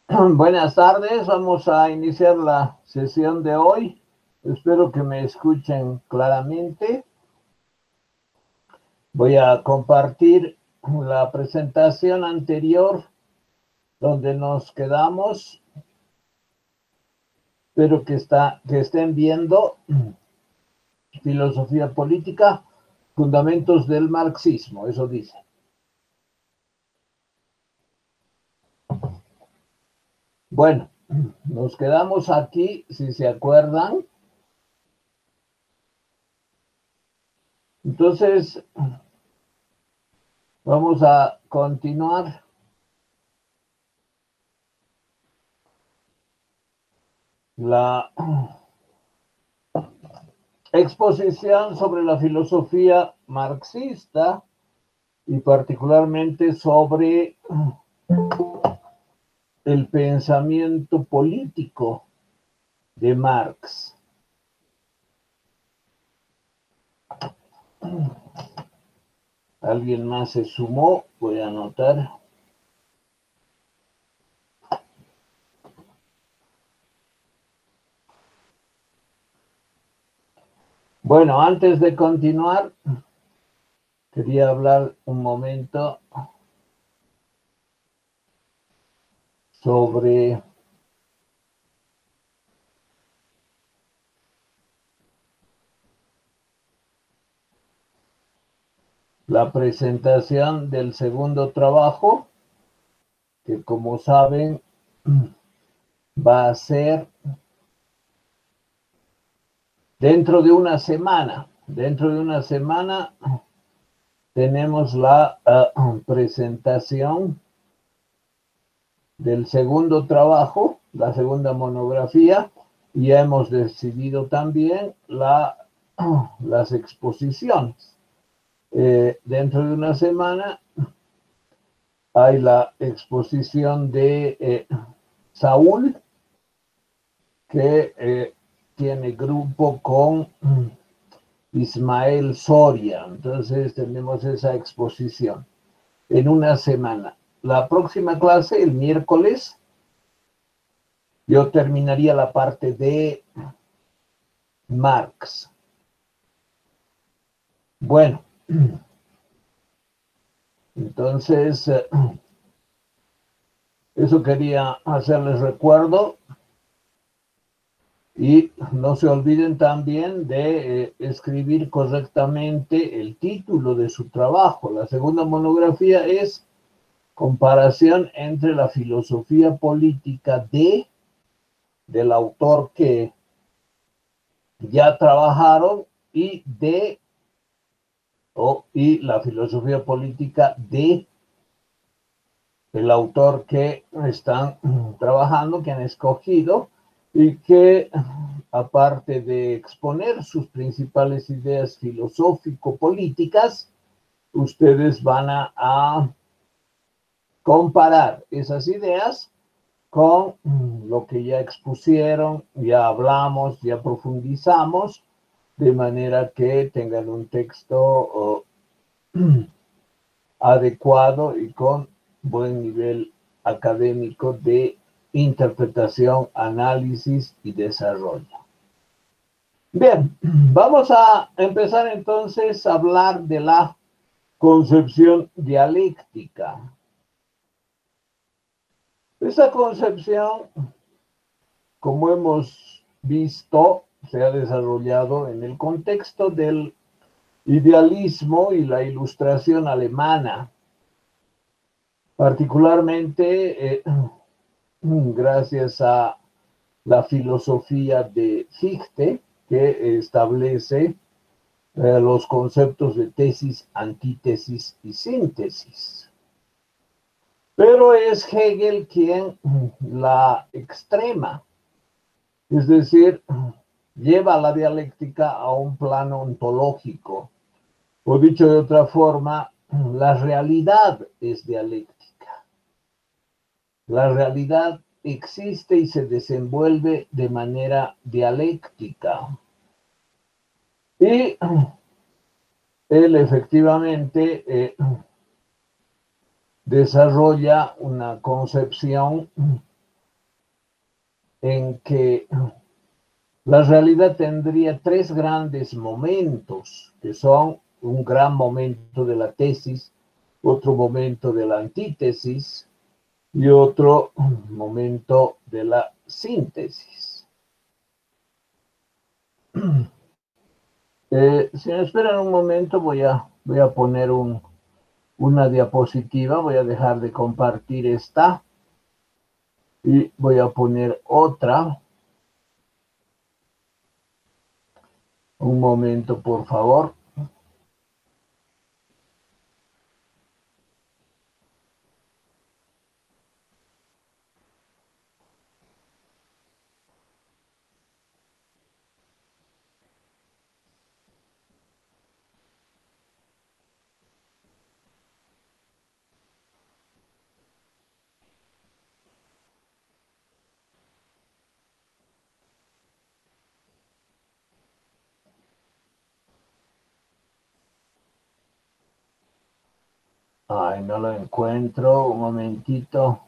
Buenas tardes, vamos a iniciar la sesión de hoy. Espero que me escuchen claramente. Voy a compartir la presentación anterior donde nos quedamos. Espero que estén viendo filosofía política, fundamentos del marxismo, eso dice. Bueno, nos quedamos aquí, si se acuerdan. Entonces, vamos a continuar. La exposición sobre la filosofía marxista y particularmente sobre el pensamiento político de Marx. ¿Alguien más se sumó? Voy a anotar. Bueno, antes de continuar, quería hablar un momento sobre la presentación del segundo trabajo, que como saben va a ser dentro de una semana. Dentro de una semana tenemos la presentación del segundo trabajo, la segunda monografía, y ya hemos decidido también las exposiciones. Dentro de una semana hay la exposición de Saúl, que tiene grupo con Ismael Soria. Entonces tenemos esa exposición en una semana. La próxima clase, el miércoles, yo terminaría la parte de Marx. Bueno, entonces, eso quería hacerles recuerdo. Y no se olviden también de escribir correctamente el título de su trabajo. La segunda monografía es Comparación entre la filosofía política del autor que ya trabajaron y y la filosofía política del autor que están trabajando, que han escogido, y que aparte de exponer sus principales ideas filosófico-políticas, ustedes van a comparar esas ideas con lo que ya expusieron, ya hablamos, ya profundizamos, de manera que tengan un texto adecuado y con buen nivel académico de interpretación, análisis y desarrollo. Bien, vamos a empezar entonces a hablar de la concepción dialéctica. Esa concepción, como hemos visto, se ha desarrollado en el contexto del idealismo y la ilustración alemana, particularmente gracias a la filosofía de Fichte, que establece los conceptos de tesis, antítesis y síntesis. Pero es Hegel quien la extrema, es decir, lleva la dialéctica a un plano ontológico, o dicho de otra forma, la realidad es dialéctica. La realidad existe y se desenvuelve de manera dialéctica. Y él efectivamente desarrolla una concepción en que la realidad tendría tres grandes momentos, que son un gran momento de la tesis, otro momento de la antítesis y otro momento de la síntesis. Si me esperan un momento, voy a poner una diapositiva, voy a dejar de compartir esta y voy a poner otra. Un momento, por favor. Ay, no lo encuentro. Un momentito.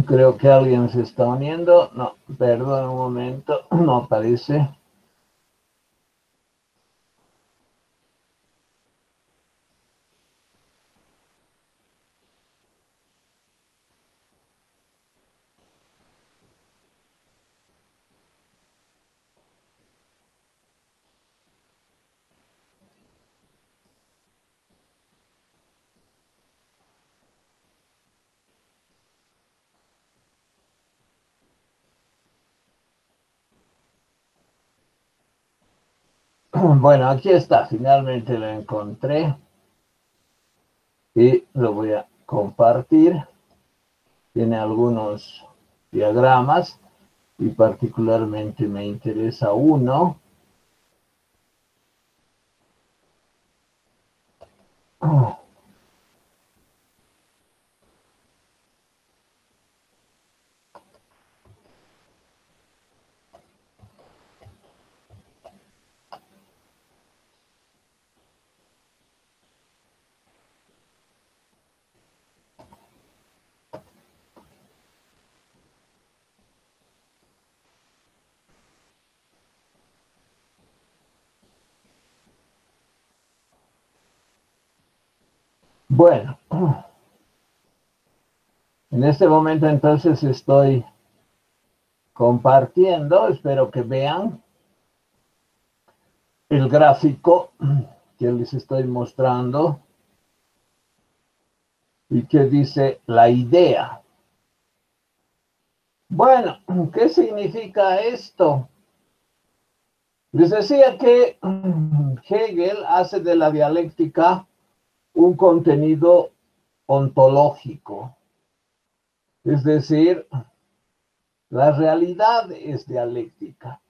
Creo que alguien se está uniendo. No, perdón un momento. No aparece. Bueno, aquí está. Finalmente lo encontré. Y lo voy a compartir. Tiene algunos diagramas y particularmente me interesa uno. Bueno, en este momento entonces estoy compartiendo, espero que vean el gráfico que les estoy mostrando y que dice la idea. Bueno, ¿qué significa esto? Les decía que Hegel hace de la dialéctica un contenido ontológico, es decir, la realidad es dialéctica.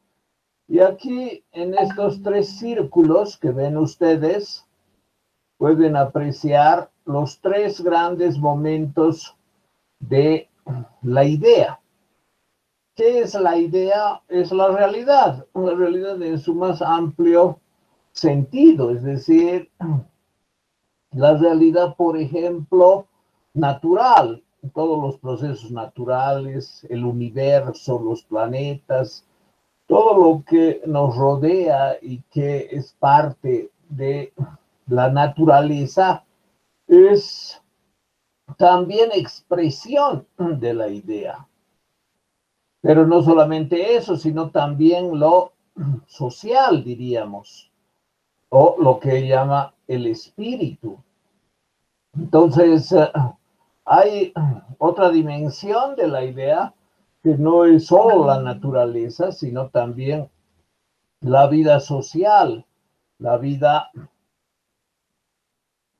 Y aquí en estos tres círculos que ven ustedes, pueden apreciar los tres grandes momentos de la idea. ¿Qué es la idea? Es la realidad en su más amplio sentido, es decir, la realidad, por ejemplo, natural, todos los procesos naturales, el universo, los planetas, todo lo que nos rodea y que es parte de la naturaleza es también expresión de la idea. Pero no solamente eso, sino también lo social, diríamos. o lo que llama el espíritu. Entonces, hay otra dimensión de la idea que no es solo la naturaleza, sino también la vida social, la vida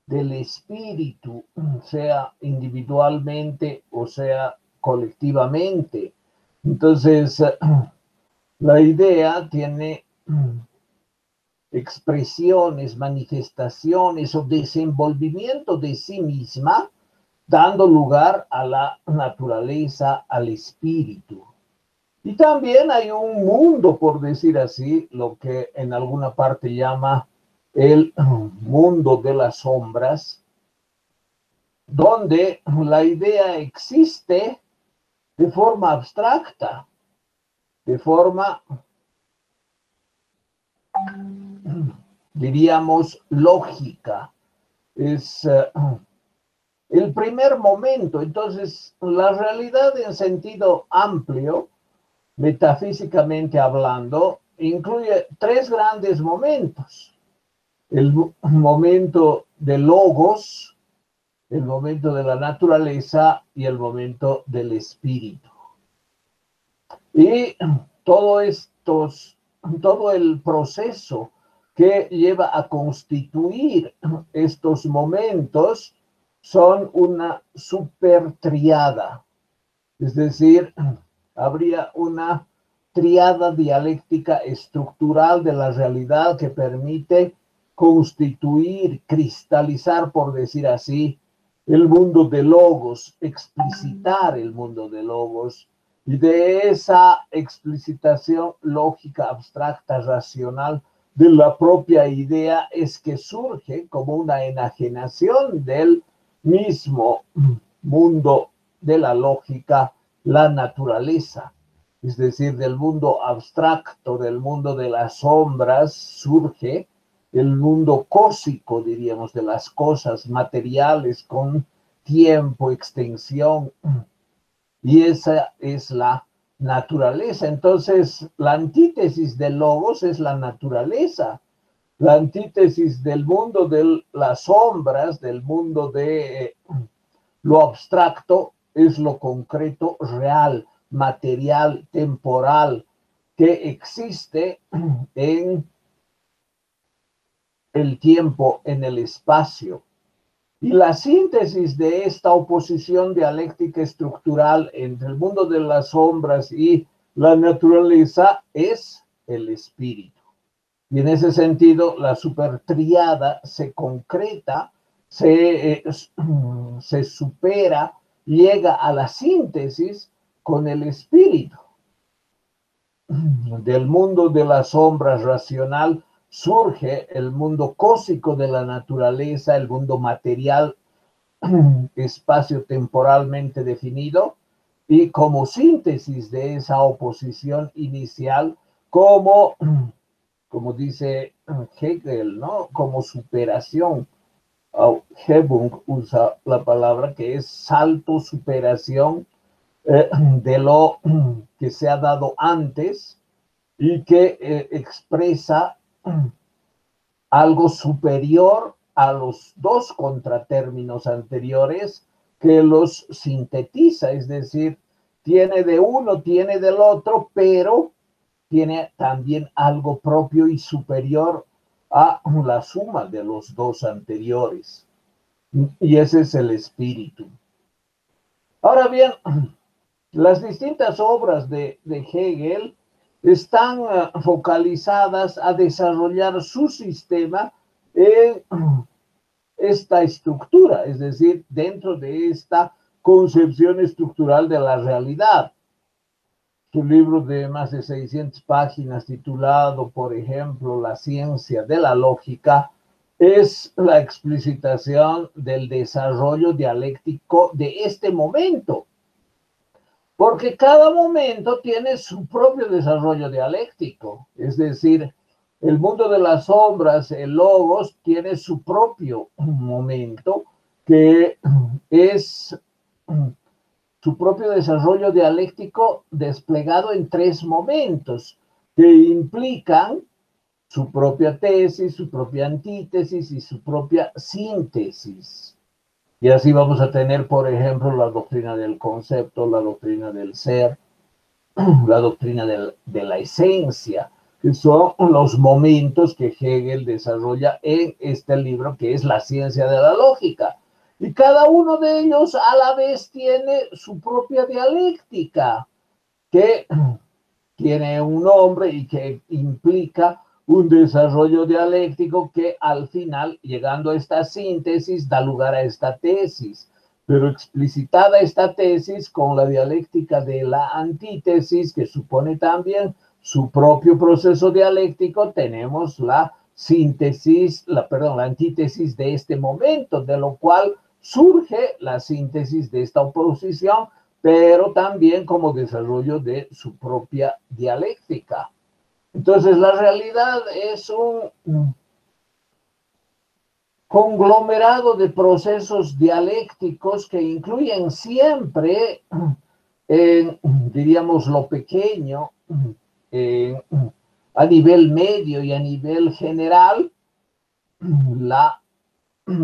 del espíritu, sea individualmente o sea colectivamente. Entonces, la idea tiene expresiones, manifestaciones o desenvolvimiento de sí misma, dando lugar a la naturaleza, al espíritu. Y también hay un mundo, por decir así, lo que en alguna parte llama el mundo de las sombras, donde la idea existe de forma abstracta, de forma, diríamos, lógica. Es el primer momento. Entonces, la realidad en sentido amplio, metafísicamente hablando, incluye tres grandes momentos. El momento de logos, el momento de la naturaleza y el momento del espíritu. Y todo el proceso que lleva a constituir estos momentos son una supertriada. Es decir, habría una triada dialéctica estructural de la realidad que permite constituir, cristalizar, por decir así, el mundo de logos, explicitar el mundo de logos, y de esa explicitación lógica, abstracta, racional de la propia idea es que surge como una enajenación del mismo mundo de la lógica, la naturaleza. Es decir, del mundo abstracto, del mundo de las sombras, surge el mundo cósico, diríamos, de las cosas materiales con tiempo, extensión, y esa es la naturaleza. Entonces, la antítesis del logos es la naturaleza. La antítesis del mundo de las sombras, del mundo de lo abstracto, es lo concreto, real, material, temporal, que existe en el tiempo, en el espacio. Y la síntesis de esta oposición dialéctica estructural entre el mundo de las sombras y la naturaleza es el espíritu. Y en ese sentido, la supertriada se concreta, se supera, llega a la síntesis con el espíritu. Del mundo de las sombras racional surge el mundo cósmico de la naturaleza, el mundo material, espacio temporalmente definido, y como síntesis de esa oposición inicial, como dice Hegel, ¿no? Como superación. Hebung usa la palabra que es salto, superación de lo que se ha dado antes y que expresa algo superior a los dos contratérminos anteriores que los sintetiza, es decir, tiene de uno, tiene del otro, pero tiene también algo propio y superior a la suma de los dos anteriores. Y ese es el espíritu. Ahora bien, las distintas obras de Hegel están focalizadas a desarrollar su sistema en esta estructura, es decir, dentro de esta concepción estructural de la realidad. Su libro de más de 600 páginas, titulado, por ejemplo, La ciencia de la lógica, es la explicitación del desarrollo dialéctico de este momento, porque cada momento tiene su propio desarrollo dialéctico, es decir, el mundo de las sombras, el logos, tiene su propio momento, que es su propio desarrollo dialéctico desplegado en tres momentos que implican su propia tesis, su propia antítesis y su propia síntesis. Y así vamos a tener, por ejemplo, la doctrina del concepto, la doctrina del ser, la doctrina de la esencia, que son los momentos que Hegel desarrolla en este libro, que es La ciencia de la lógica. Y cada uno de ellos a la vez tiene su propia dialéctica, que tiene un nombre y que implica un desarrollo dialéctico que al final, llegando a esta síntesis, da lugar a esta tesis. Pero explicitada esta tesis con la dialéctica de la antítesis, que supone también su propio proceso dialéctico, tenemos la síntesis, la antítesis de este momento, de lo cual surge la síntesis de esta oposición, pero también como desarrollo de su propia dialéctica. Entonces, la realidad es un conglomerado de procesos dialécticos que incluyen siempre, diríamos, lo pequeño, a nivel medio y a nivel general,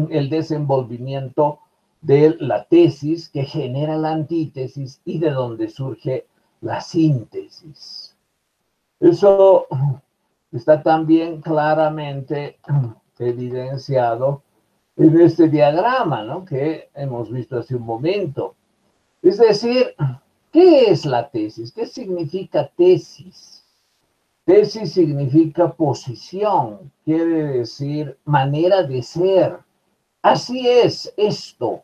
el desenvolvimiento de la tesis que genera la antítesis y de donde surge la síntesis. Eso está también claramente evidenciado en este diagrama, ¿no?, que hemos visto hace un momento. Es decir, ¿qué es la tesis? ¿Qué significa tesis? Tesis significa posición, quiere decir manera de ser. Así es esto,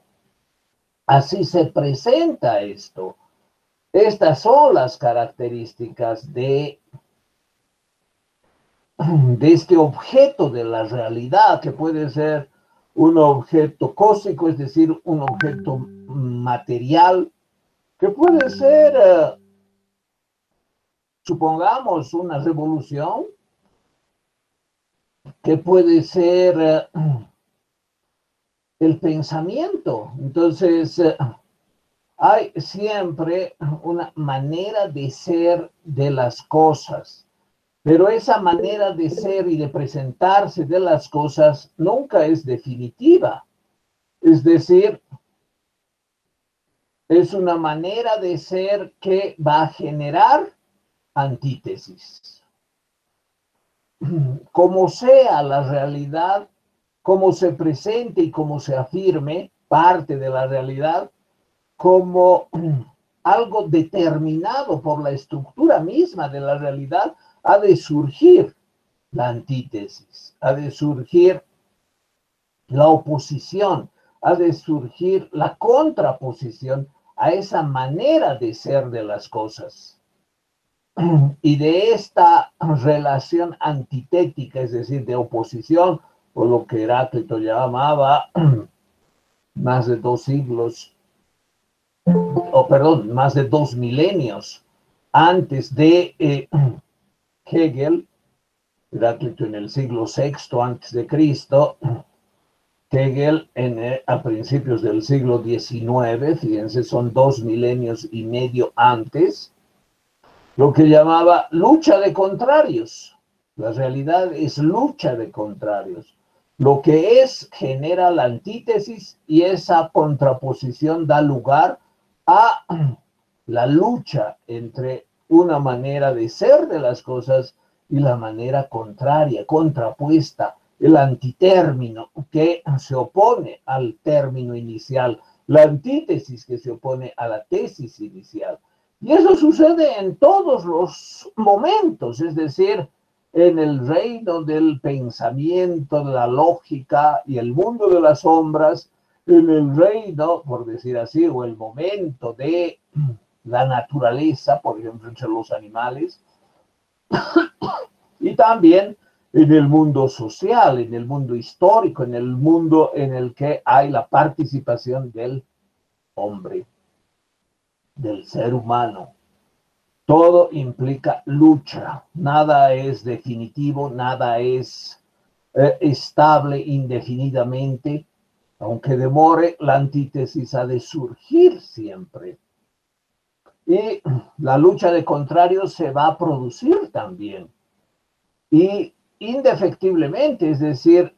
así se presenta esto. Estas son las características de este objeto de la realidad, que puede ser un objeto cósmico, es decir, un objeto material, que puede ser, supongamos, una revolución, que puede ser el pensamiento. Entonces, hay siempre una manera de ser de las cosas. Pero esa manera de ser y de presentarse de las cosas nunca es definitiva. Es decir, es una manera de ser que va a generar antítesis. Como sea la realidad, como se presente y como se afirme parte de la realidad, como algo determinado por la estructura misma de la realidad, ha de surgir la antítesis, ha de surgir la oposición, ha de surgir la contraposición a esa manera de ser de las cosas. Y de esta relación antitética, es decir, de oposición, o lo que Heráclito llamaba más de 2 siglos, más de 2 milenios antes de Hegel, Heráclito en el siglo VI antes de Cristo, Hegel a principios del siglo XIX, fíjense, son 2 milenios y medio antes, lo que llamaba lucha de contrarios. La realidad es lucha de contrarios. Lo que es genera la antítesis y esa contraposición da lugar a la lucha entre una manera de ser de las cosas y la manera contraria, contrapuesta, el antitérmino que se opone al término inicial, la antítesis que se opone a la tesis inicial. Y eso sucede en todos los momentos, es decir, en el reino del pensamiento, de la lógica y el mundo de las sombras, en el reino, por decir así, o el momento de la naturaleza, por ejemplo, entre los animales, y también en el mundo social, en el mundo histórico, en el mundo en el que hay la participación del hombre, del ser humano. Todo implica lucha, nada es definitivo, nada es estable indefinidamente, aunque demore, la antítesis ha de surgir siempre. Y la lucha de contrarios se va a producir también. Y indefectiblemente, es decir,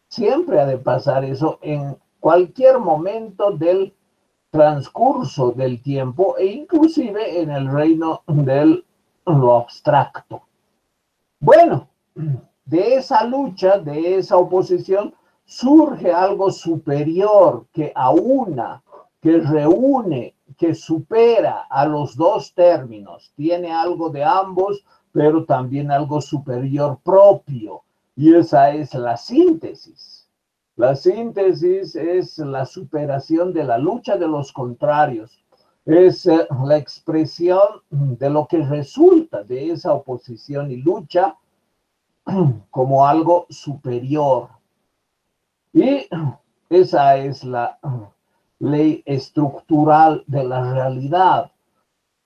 siempre ha de pasar eso en cualquier momento del transcurso del tiempo e inclusive en el reino de lo abstracto. Bueno, de esa lucha, de esa oposición, surge algo superior que aúna, que reúne, que supera a los dos términos. Tiene algo de ambos, pero también algo superior propio. Y esa es la síntesis. La síntesis es la superación de la lucha de los contrarios. Es la expresión de lo que resulta de esa oposición y lucha como algo superior. Y esa es la ley estructural de la realidad,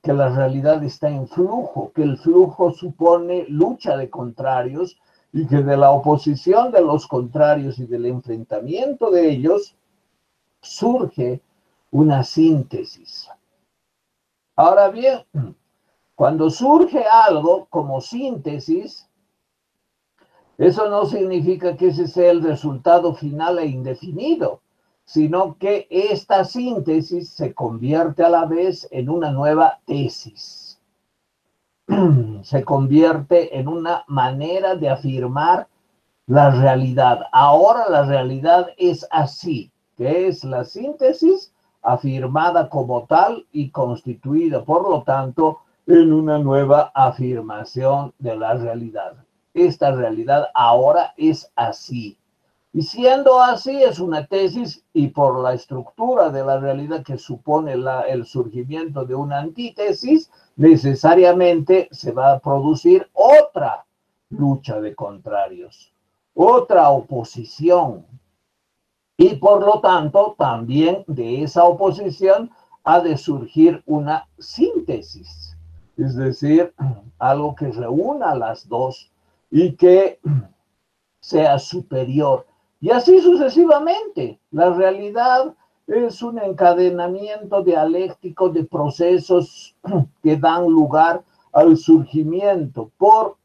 que la realidad está en flujo, que el flujo supone lucha de contrarios y que de la oposición de los contrarios y del enfrentamiento de ellos surge una síntesis. Ahora bien, cuando surge algo como síntesis, eso no significa que ese sea el resultado final e indefinido, sino que esta síntesis se convierte a la vez en una nueva tesis. Se convierte en una manera de afirmar la realidad. Ahora la realidad es así, que es la síntesis afirmada como tal y constituida, por lo tanto, en una nueva afirmación de la realidad. Esta realidad ahora es así. Y siendo así, es una tesis y por la estructura de la realidad que supone el surgimiento de una antítesis, necesariamente se va a producir otra lucha de contrarios, otra oposición. Y por lo tanto, también de esa oposición ha de surgir una síntesis, es decir, algo que reúna las dos y que sea superior. Y así sucesivamente. La realidad es un encadenamiento dialéctico de procesos que dan lugar al surgimiento por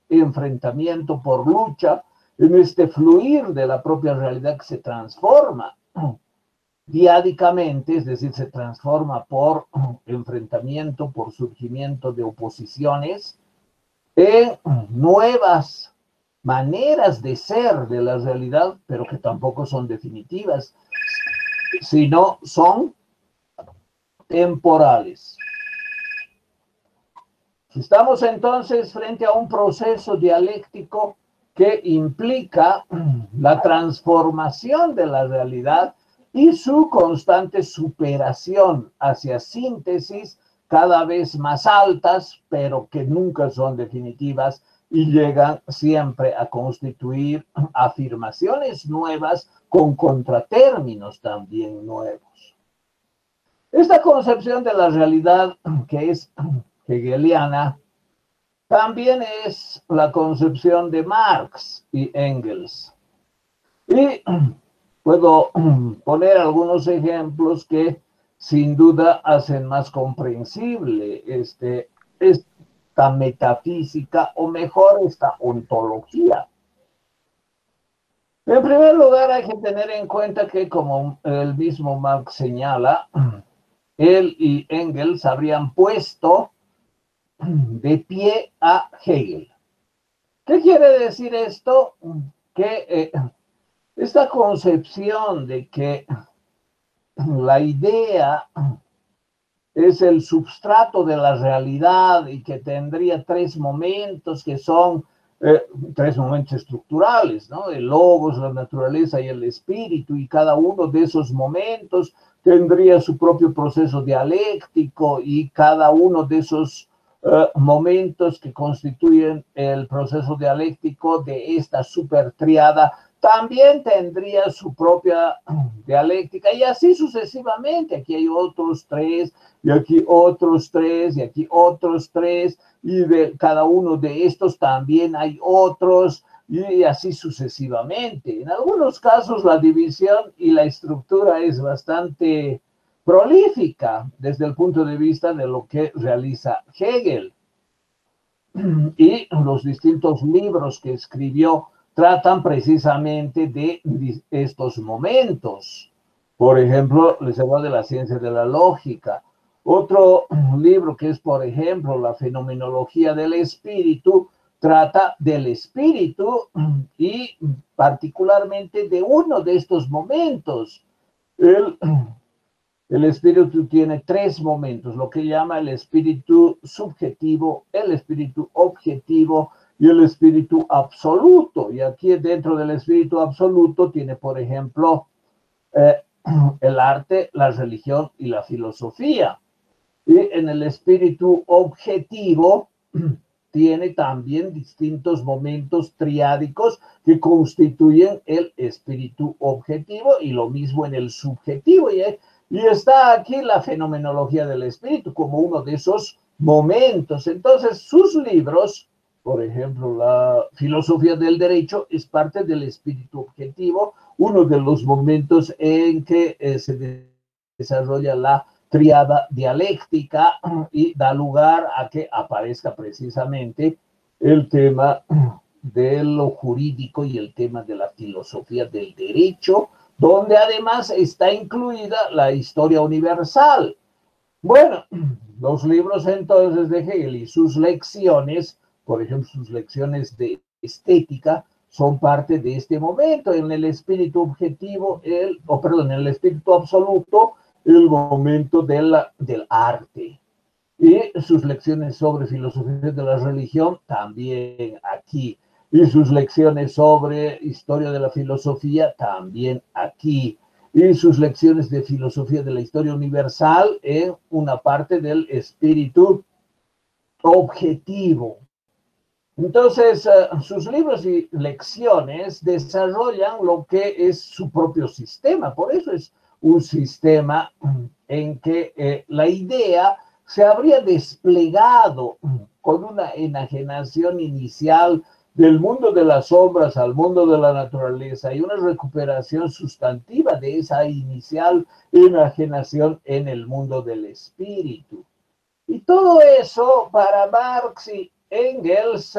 enfrentamiento, por lucha, en este fluir de la propia realidad que se transforma diádicamente, es decir, se transforma por enfrentamiento, por surgimiento de oposiciones, en nuevas maneras de ser de la realidad, pero que tampoco son definitivas, sino son temporales. Estamos entonces frente a un proceso dialéctico que implica la transformación de la realidad y su constante superación hacia síntesis cada vez más altas, pero que nunca son definitivas y llegan siempre a constituir afirmaciones nuevas con contratérminos también nuevos. Esta concepción de la realidad, que es hegeliana, también es la concepción de Marx y Engels. Y puedo poner algunos ejemplos que sin duda hacen más comprensible esta metafísica, o mejor, esta ontología. En primer lugar, hay que tener en cuenta que, como el mismo Marx señala, él y Engels habrían puesto de pie a Hegel. ¿Qué quiere decir esto? Que esta concepción de que la idea es el substrato de la realidad y que tendría tres momentos que son tres momentos estructurales, ¿no? El logos, la naturaleza y el espíritu, y cada uno de esos momentos tendría su propio proceso dialéctico y cada uno de esos momentos que constituyen el proceso dialéctico de esta supertriada también tendría su propia dialéctica y así sucesivamente. Aquí hay otros tres, y aquí otros tres, y aquí otros tres, y de cada uno de estos también hay otros, y así sucesivamente. En algunos casos la división y la estructura es bastante prolífica desde el punto de vista de lo que realiza Hegel. y los distintos libros que escribió tratan precisamente de estos momentos. Por ejemplo, les hablo de la ciencia de la lógica. Otro libro que es, por ejemplo, la fenomenología del espíritu, trata del espíritu y particularmente de uno de estos momentos. El espíritu tiene tres momentos, lo que llama el espíritu subjetivo, el espíritu objetivo y el espíritu absoluto. Y aquí dentro del espíritu absoluto tiene, por ejemplo, el arte, la religión y la filosofía. Y en el espíritu objetivo tiene también distintos momentos triádicos que constituyen el espíritu objetivo y lo mismo en el subjetivo. Y está aquí la fenomenología del espíritu como uno de esos momentos. Entonces, sus libros, por ejemplo, la filosofía del derecho, es parte del espíritu objetivo, uno de los momentos en que se desarrolla la triada dialéctica y da lugar a que aparezca precisamente el tema de lo jurídico y el tema de la filosofía del derecho, donde además está incluida la historia universal. Bueno, los libros entonces de Hegel y sus lecciones, por ejemplo, sus lecciones de estética, son parte de este momento. En el espíritu objetivo, en el espíritu absoluto, el momento del arte. Y sus lecciones sobre filosofía de la religión también aquí. Y sus lecciones sobre historia de la filosofía también aquí. Y sus lecciones de filosofía de la historia universal en una parte del espíritu objetivo. Entonces, sus libros y lecciones desarrollan lo que es su propio sistema. Por eso es un sistema en que la idea se habría desplegado con una enajenación inicial del mundo de las sombras al mundo de la naturaleza y una recuperación sustantiva de esa inicial enajenación en el mundo del espíritu. Y todo eso para Marx y Engels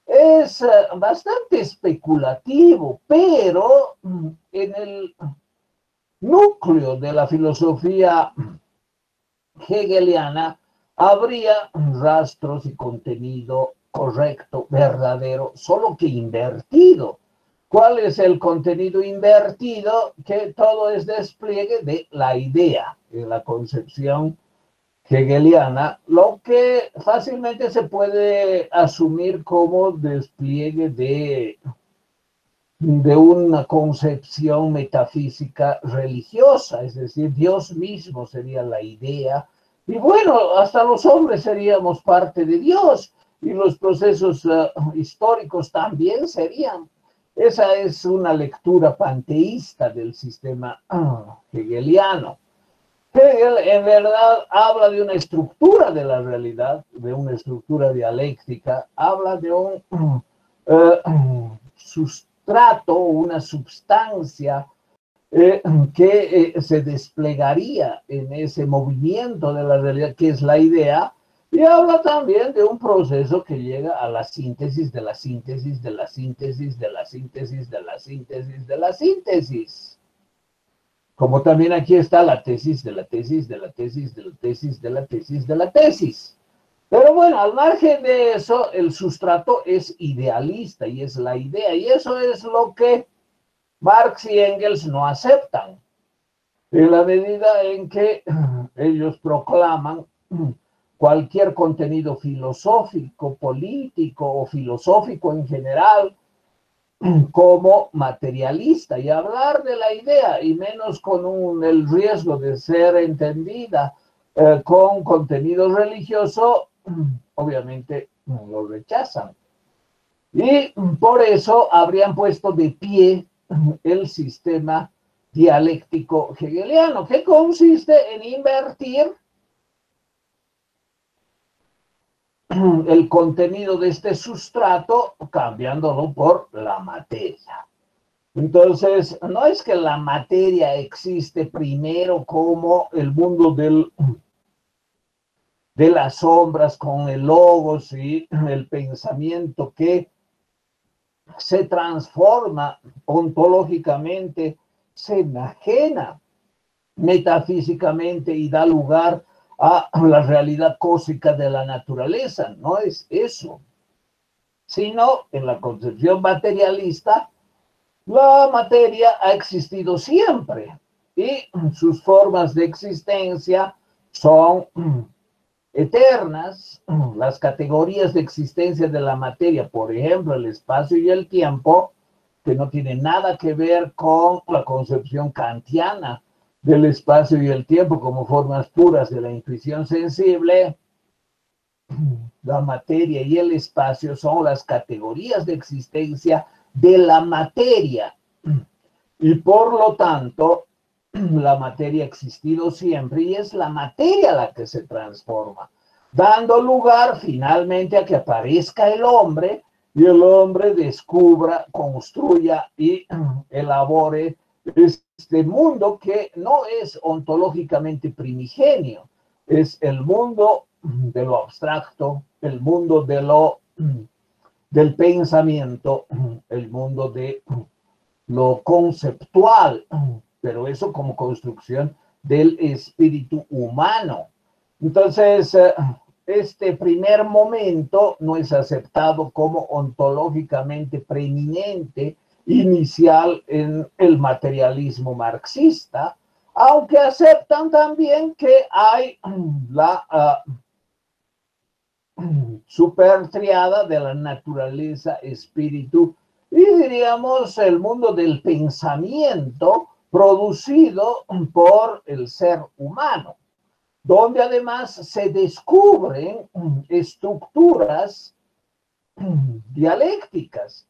es bastante especulativo, pero en el núcleo de la filosofía hegeliana habría rastros y contenido correcto, verdadero, solo que invertido. ¿Cuál es el contenido invertido? Que todo es despliegue de la idea, de la concepción hegeliana, lo que fácilmente se puede asumir como despliegue de una concepción metafísica religiosa, es decir, Dios mismo sería la idea, y bueno, hasta los hombres seríamos parte de Dios, y los procesos históricos también serían. Esa es una lectura panteísta del sistema hegeliano. Hegel en verdad habla de una estructura de la realidad, de una estructura dialéctica, habla de un sustrato, una substancia se desplegaría en ese movimiento de la realidad que es la idea, y habla también de un proceso que llega a la síntesis de la síntesis de la síntesis de la síntesis de la síntesis de la síntesis. Como también aquí está la tesis de la tesis de la tesis de la tesis de la tesis de la tesis. Pero bueno, al margen de eso, el sustrato es idealista y es la idea. Y eso es lo que Marx y Engels no aceptan. En la medida en que ellos proclaman cualquier contenido filosófico, político o filosófico en general, como materialista, y hablar de la idea, y menos con el riesgo de ser entendida con contenido religioso, obviamente lo rechazan. Y por eso habrían puesto de pie el sistema dialéctico hegeliano, que consiste en invertir el contenido de este sustrato cambiándolo por la materia. Entonces, no es que la materia existe primero como el mundo de las sombras con el logos y el pensamiento que se transforma ontológicamente, se enajena metafísicamente y da lugar a la realidad cósmica de la naturaleza. No es eso, sino en la concepción materialista, la materia ha existido siempre y sus formas de existencia son eternas. Las categorías de existencia de la materia, por ejemplo, el espacio y el tiempo, que no tienen nada que ver con la concepción kantiana del espacio y el tiempo como formas puras de la intuición sensible. La materia y el espacio son las categorías de existencia de la materia y por lo tanto la materia ha existido siempre y es la materia la que se transforma, dando lugar finalmente a que aparezca el hombre y el hombre descubra, construya y elabore este mundo que no es ontológicamente primigenio, es el mundo de lo abstracto, el mundo de del pensamiento, el mundo de lo conceptual, pero eso como construcción del espíritu humano. Entonces, este primer momento no es aceptado como ontológicamente preeminente, inicial en el materialismo marxista, aunque aceptan también que hay la supertriada de la naturaleza, espíritu y diríamos el mundo del pensamiento producido por el ser humano, donde además se descubren estructuras dialécticas.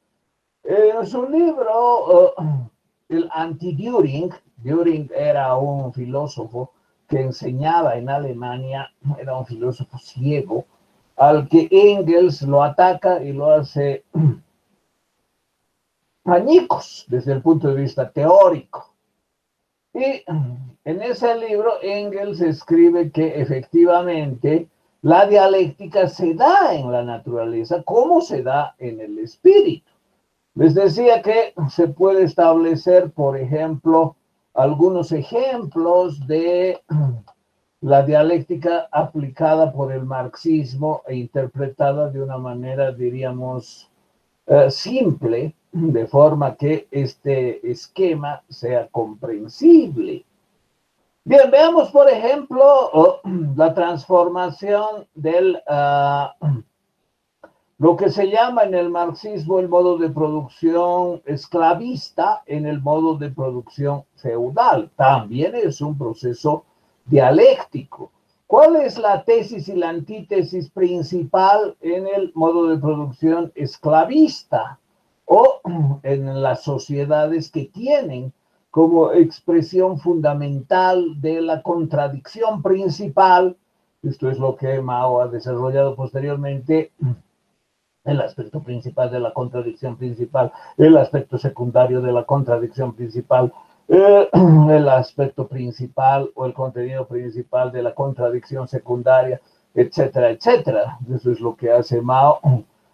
En su libro, el anti-Düring, Düring era un filósofo que enseñaba en Alemania, era un filósofo ciego, al que Engels lo ataca y lo hace añicos desde el punto de vista teórico. Y en ese libro Engels escribe que efectivamente la dialéctica se da en la naturaleza como se da en el espíritu. Les decía que se puede establecer, por ejemplo, algunos ejemplos de la dialéctica aplicada por el marxismo e interpretada de una manera, diríamos, simple, de forma que este esquema sea comprensible. Bien, veamos, por ejemplo, la transformación del lo que se llama en el marxismo el modo de producción esclavista en el modo de producción feudal. También es un proceso dialéctico. ¿Cuál es la tesis y la antítesis principal en el modo de producción esclavista o en las sociedades que tienen como expresión fundamental de la contradicción principal? Esto es lo que Mao ha desarrollado posteriormente, el aspecto principal de la contradicción principal, el aspecto secundario de la contradicción principal, el aspecto principal o el contenido principal de la contradicción secundaria, etcétera, etcétera. Eso es lo que hace Mao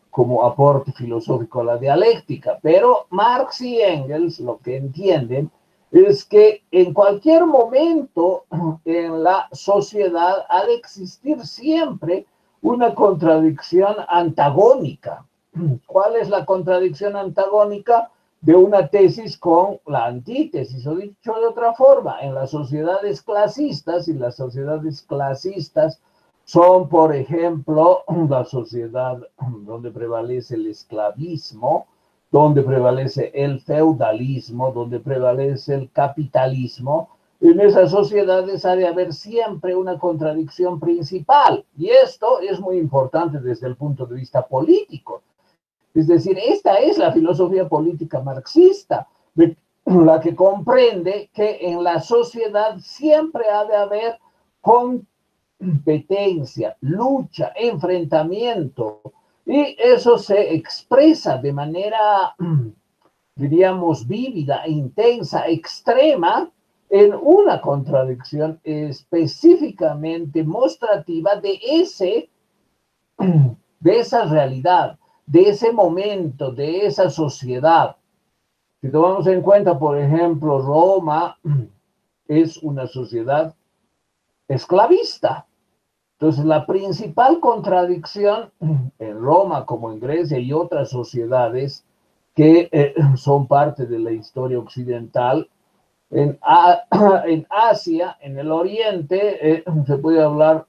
como aporte filosófico a la dialéctica. Pero Marx y Engels lo que entienden es que en cualquier momento en la sociedad ha de existir siempre una contradicción antagónica. ¿Cuál es la contradicción antagónica de una tesis con la antítesis? O dicho de otra forma, en las sociedades clasistas, y las sociedades clasistas son, por ejemplo, la sociedad donde prevalece el esclavismo, donde prevalece el feudalismo, donde prevalece el capitalismo. En esas sociedades ha de haber siempre una contradicción principal, y esto es muy importante desde el punto de vista político. Es decir, esta es la filosofía política marxista, la que comprende que en la sociedad siempre ha de haber competencia, lucha, enfrentamiento, y eso se expresa de manera, diríamos, vívida, intensa, extrema, en una contradicción específicamente mostrativa de esa realidad, de ese momento, de esa sociedad. Si tomamos en cuenta, por ejemplo, Roma es una sociedad esclavista. Entonces, la principal contradicción en Roma, como en Grecia y otras sociedades que son parte de la historia occidental, en Asia, en el Oriente, se puede hablar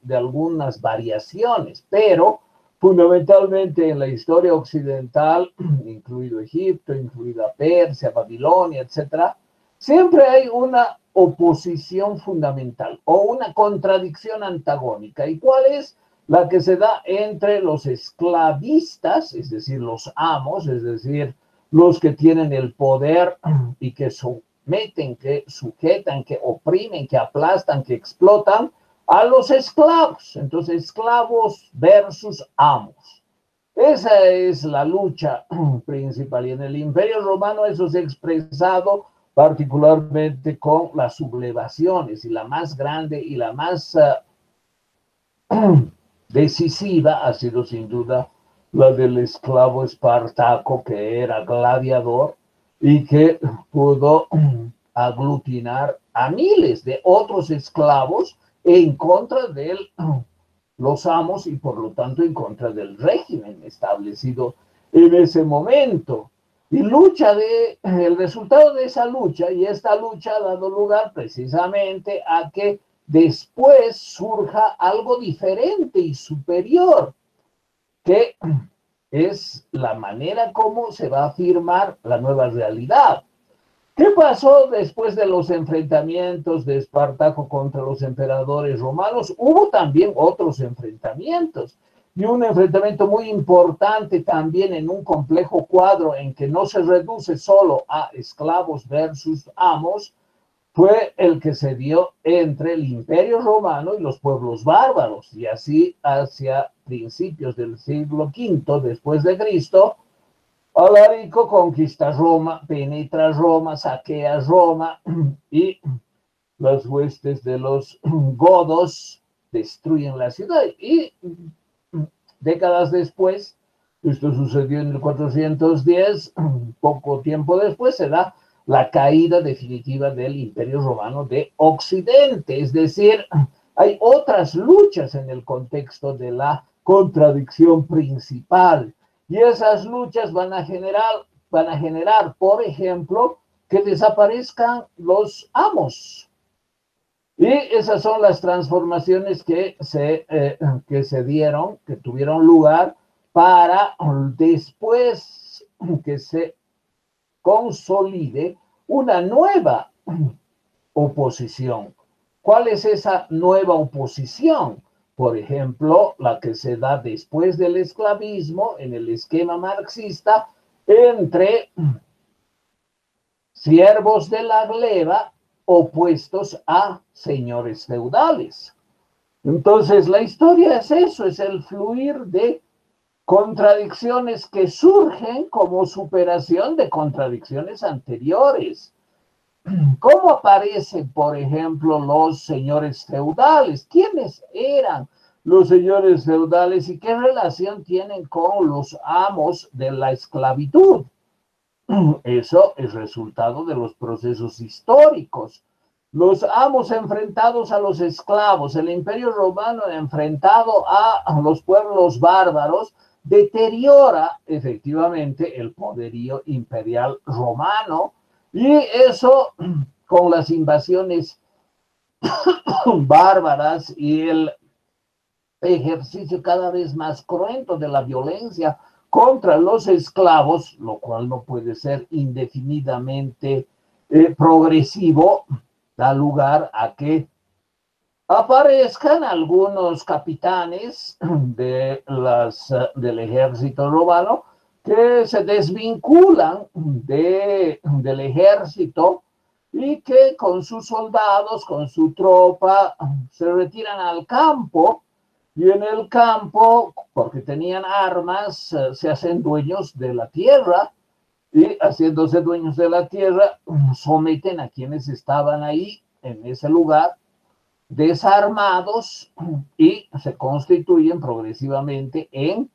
de algunas variaciones, pero fundamentalmente en la historia occidental, incluido Egipto, incluida Persia, Babilonia, etcétera, siempre hay una oposición fundamental o una contradicción antagónica. ¿Y cuál es? La que se da entre los esclavistas, es decir, los amos, es decir, los que tienen el poder y que someten, que sujetan, que oprimen, que aplastan, que explotan a los esclavos. Entonces, esclavos versus amos. Esa es la lucha principal. Y en el Imperio Romano eso se ha expresado particularmente con las sublevaciones, y la más grande y la más decisiva ha sido sin duda la del esclavo Espartaco, que era gladiador y que pudo aglutinar a miles de otros esclavos en contra de los amos y por lo tanto en contra del régimen establecido en ese momento. Y el resultado de esa lucha, y esta lucha ha dado lugar precisamente a que después surja algo diferente y superior, que es la manera como se va a afirmar la nueva realidad. ¿Qué pasó después de los enfrentamientos de Espartaco contra los emperadores romanos? Hubo también otros enfrentamientos, y un enfrentamiento muy importante también en un complejo cuadro en que no se reduce solo a esclavos versus amos, fue el que se dio entre el Imperio Romano y los pueblos bárbaros, y así hacia principios del siglo V después de Cristo, Alarico conquista Roma, penetra Roma, saquea Roma y las huestes de los godos destruyen la ciudad. Y décadas después, esto sucedió en el 410, poco tiempo después se da la caída definitiva del Imperio Romano de Occidente. Es decir, hay otras luchas en el contexto de la contradicción principal. Y esas luchas van a generar, por ejemplo, que desaparezcan los amos. Y esas son las transformaciones que se dieron, que tuvieron lugar para después que se consolide una nueva oposición. ¿Cuál es esa nueva oposición? Por ejemplo, la que se da después del esclavismo en el esquema marxista entre siervos de la gleba opuestos a señores feudales. Entonces, la historia es eso, es el fluir de contradicciones que surgen como superación de contradicciones anteriores. ¿Cómo aparecen, por ejemplo, los señores feudales? ¿Quiénes eran los señores feudales y qué relación tienen con los amos de la esclavitud? Eso es resultado de los procesos históricos. Los amos enfrentados a los esclavos, el Imperio Romano enfrentado a los pueblos bárbaros, deteriora efectivamente el poderío imperial romano, y eso con las invasiones bárbaras y el ejercicio cada vez más cruento de la violencia contra los esclavos, lo cual no puede ser indefinidamente progresivo, da lugar a que aparezcan algunos capitanes del ejército romano que se desvinculan del ejército y que con sus soldados, con su tropa, se retiran al campo, y en el campo, porque tenían armas, se hacen dueños de la tierra y haciéndose dueños de la tierra, someten a quienes estaban ahí en ese lugar desarmados y se constituyen progresivamente en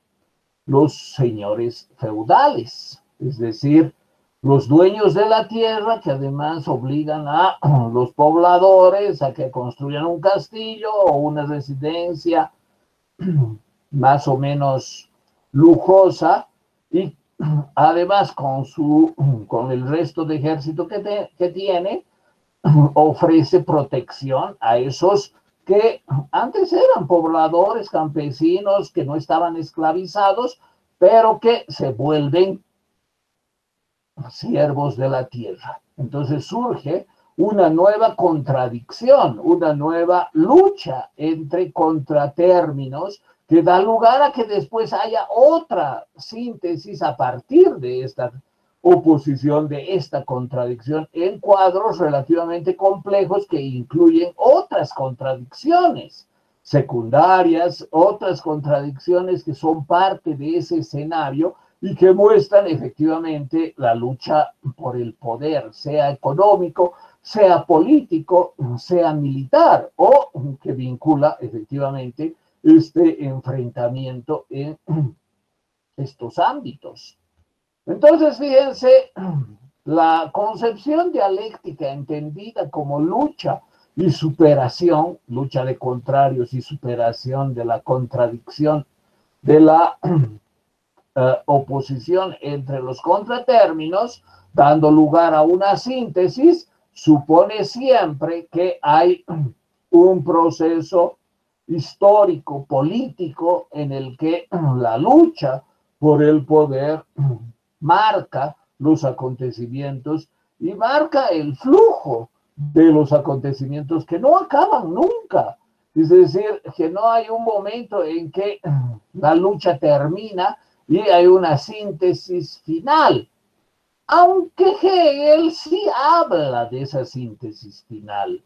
los señores feudales, es decir, los dueños de la tierra, que además obligan a los pobladores a que construyan un castillo o una residencia más o menos lujosa, y además con el resto de ejército que tiene, ofrece protección a esos que antes eran pobladores, campesinos, que no estaban esclavizados, pero que se vuelven siervos de la tierra. Entonces surge una nueva contradicción, una nueva lucha entre contratérminos que da lugar a que después haya otra síntesis a partir de esta oposición, de esta contradicción, en cuadros relativamente complejos que incluyen otras contradicciones secundarias, otras contradicciones que son parte de ese escenario y que muestran efectivamente la lucha por el poder, sea económico, sea político, sea militar, o que vincula efectivamente este enfrentamiento en estos ámbitos. Entonces, fíjense, la concepción dialéctica entendida como lucha y superación, lucha de contrarios y superación de la contradicción, de la oposición entre los contratérminos, dando lugar a una síntesis, supone siempre que hay un proceso histórico, político, en el que la lucha por el poder marca los acontecimientos y marca el flujo de los acontecimientos que no acaban nunca. Es decir, que no hay un momento en que la lucha termina y hay una síntesis final. Aunque Hegel sí habla de esa síntesis final.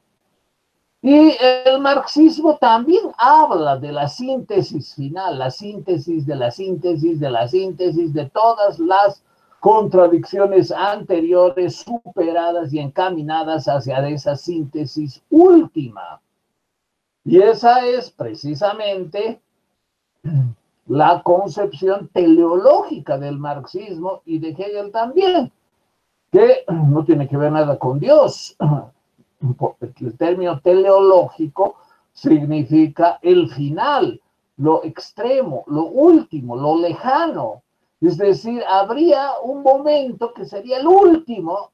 Y el marxismo también habla de la síntesis final, la síntesis de la síntesis de la síntesis de todas las contradicciones anteriores superadas y encaminadas hacia esa síntesis última. Y esa es precisamente la concepción teleológica del marxismo y de Hegel también, que no tiene que ver nada con Dios. El término teleológico significa el final, lo extremo, lo último, lo lejano. Es decir, habría un momento que sería el último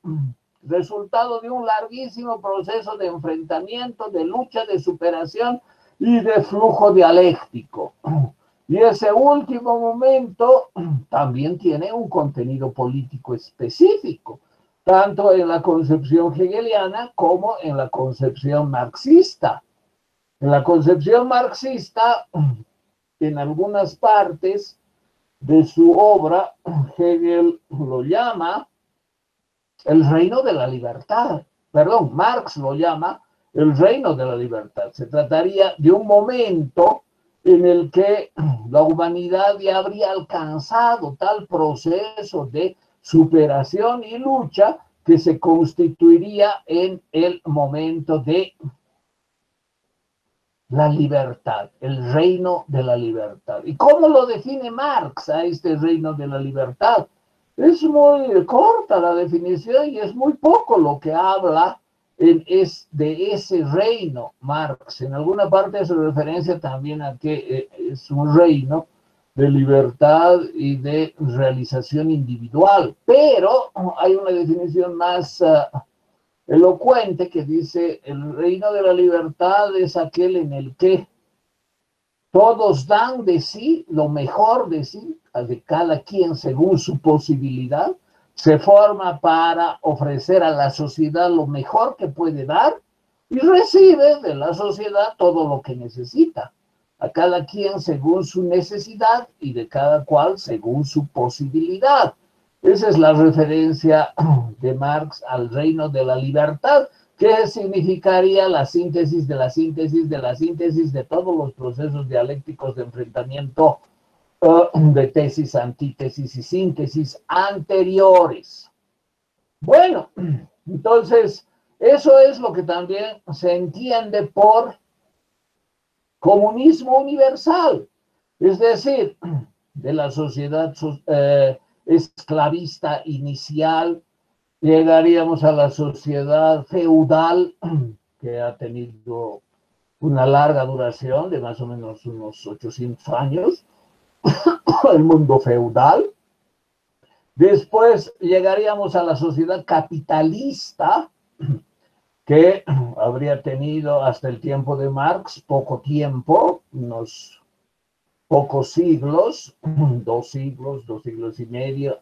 resultado de un larguísimo proceso de enfrentamiento, de lucha, de superación y de flujo dialéctico. Y ese último momento también tiene un contenido político específico, tanto en la concepción hegeliana como en la concepción marxista. En la concepción marxista, en algunas partes de su obra, Hegel lo llama el reino de la libertad. Perdón, Marx lo llama el reino de la libertad. Se trataría de un momento en el que la humanidad ya habría alcanzado tal proceso de superación y lucha que se constituiría en el momento de la libertad, el reino de la libertad. ¿Y cómo lo define Marx a este reino de la libertad? Es muy corta la definición y es muy poco lo que habla de ese reino Marx. En alguna parte hace referencia también a que es un reino de libertad y de realización individual, pero hay una definición más elocuente que dice: el reino de la libertad es aquel en el que todos dan de sí lo mejor de sí, de cada quien según su posibilidad, se forma para ofrecer a la sociedad lo mejor que puede dar y recibe de la sociedad todo lo que necesita, a cada quien según su necesidad y de cada cual según su posibilidad. Esa es la referencia de Marx al reino de la libertad, que significaría la síntesis de la síntesis de la síntesis de todos los procesos dialécticos de enfrentamiento de tesis, antítesis y síntesis anteriores. Bueno, entonces, eso es lo que también se entiende por comunismo universal, es decir, de la sociedad esclavista inicial, llegaríamos a la sociedad feudal, que ha tenido una larga duración de más o menos unos 800 años, el mundo feudal. Después llegaríamos a la sociedad capitalista, que habría tenido hasta el tiempo de Marx poco tiempo, unos pocos siglos, 2 siglos y medio.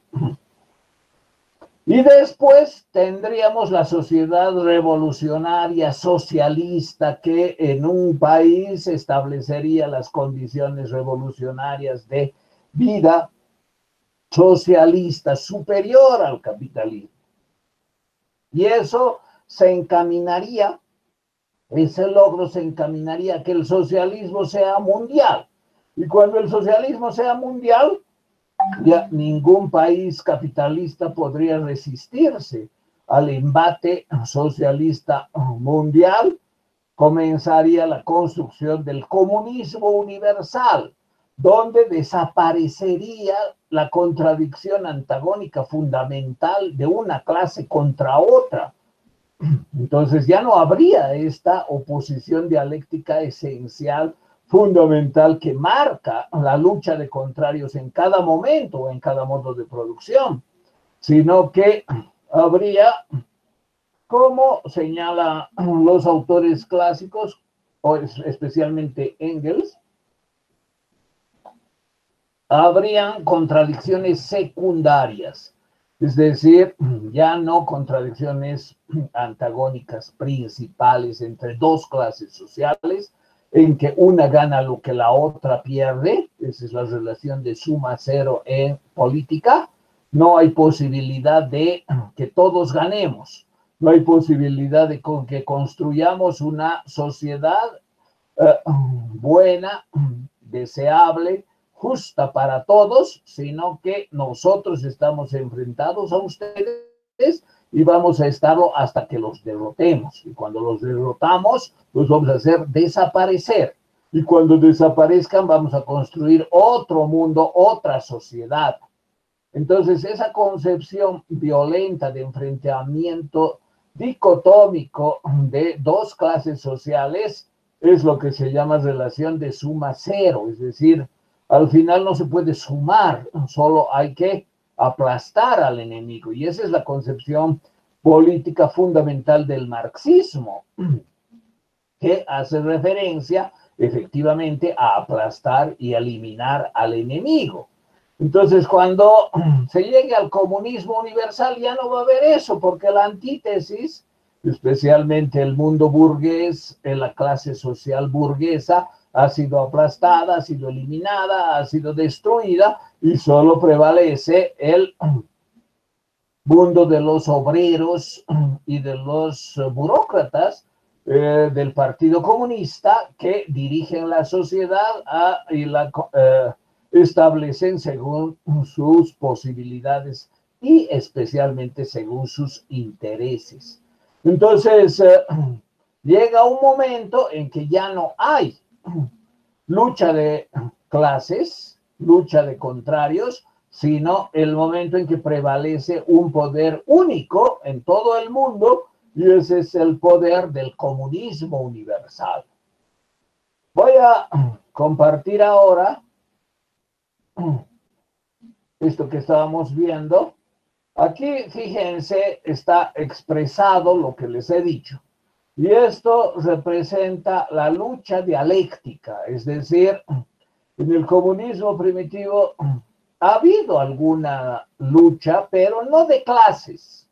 Y después tendríamos la sociedad revolucionaria socialista, que en un país establecería las condiciones revolucionarias de vida socialista superior al capitalismo. Y eso se encaminaría, ese logro se encaminaría a que el socialismo sea mundial. Y cuando el socialismo sea mundial, ya ningún país capitalista podría resistirse al embate socialista mundial. Comenzaría la construcción del comunismo universal, donde desaparecería la contradicción antagónica fundamental de una clase contra otra. Entonces ya no habría esta oposición dialéctica esencial, fundamental, que marca la lucha de contrarios en cada momento o en cada modo de producción, sino que habría, como señalan los autores clásicos, o especialmente Engels, habrían contradicciones secundarias, es decir, ya no contradicciones antagónicas principales entre dos clases sociales, en que una gana lo que la otra pierde. Esa es la relación de suma cero en política. No hay posibilidad de que todos ganemos, no hay posibilidad de que construyamos una sociedad buena, deseable, justa para todos, sino que nosotros estamos enfrentados a ustedes y vamos a estarlo hasta que los derrotemos. Y cuando los derrotamos, los vamos a hacer desaparecer. Y cuando desaparezcan, vamos a construir otro mundo, otra sociedad. Entonces, esa concepción violenta de enfrentamiento dicotómico de dos clases sociales es lo que se llama relación de suma cero, es decir, al final no se puede sumar, solo hay que aplastar al enemigo. Y esa es la concepción política fundamental del marxismo, que hace referencia efectivamente a aplastar y eliminar al enemigo. Entonces, cuando se llegue al comunismo universal, ya no va a haber eso, porque la antítesis, especialmente el mundo burgués, la clase social burguesa, ha sido aplastada, ha sido eliminada, ha sido destruida, y solo prevalece el mundo de los obreros y de los burócratas del Partido Comunista, que dirigen la sociedad y la establecen según sus posibilidades y especialmente según sus intereses. Entonces, llega un momento en que ya no hay lucha de clases, lucha de contrarios, sino el momento en que prevalece un poder único en todo el mundo, y ese es el poder del comunismo universal. Voy a compartir ahora esto que estábamos viendo. Aquí, fíjense, está expresado lo que les he dicho. Y esto representa la lucha dialéctica, es decir, en el comunismo primitivo ha habido alguna lucha, pero no de clases.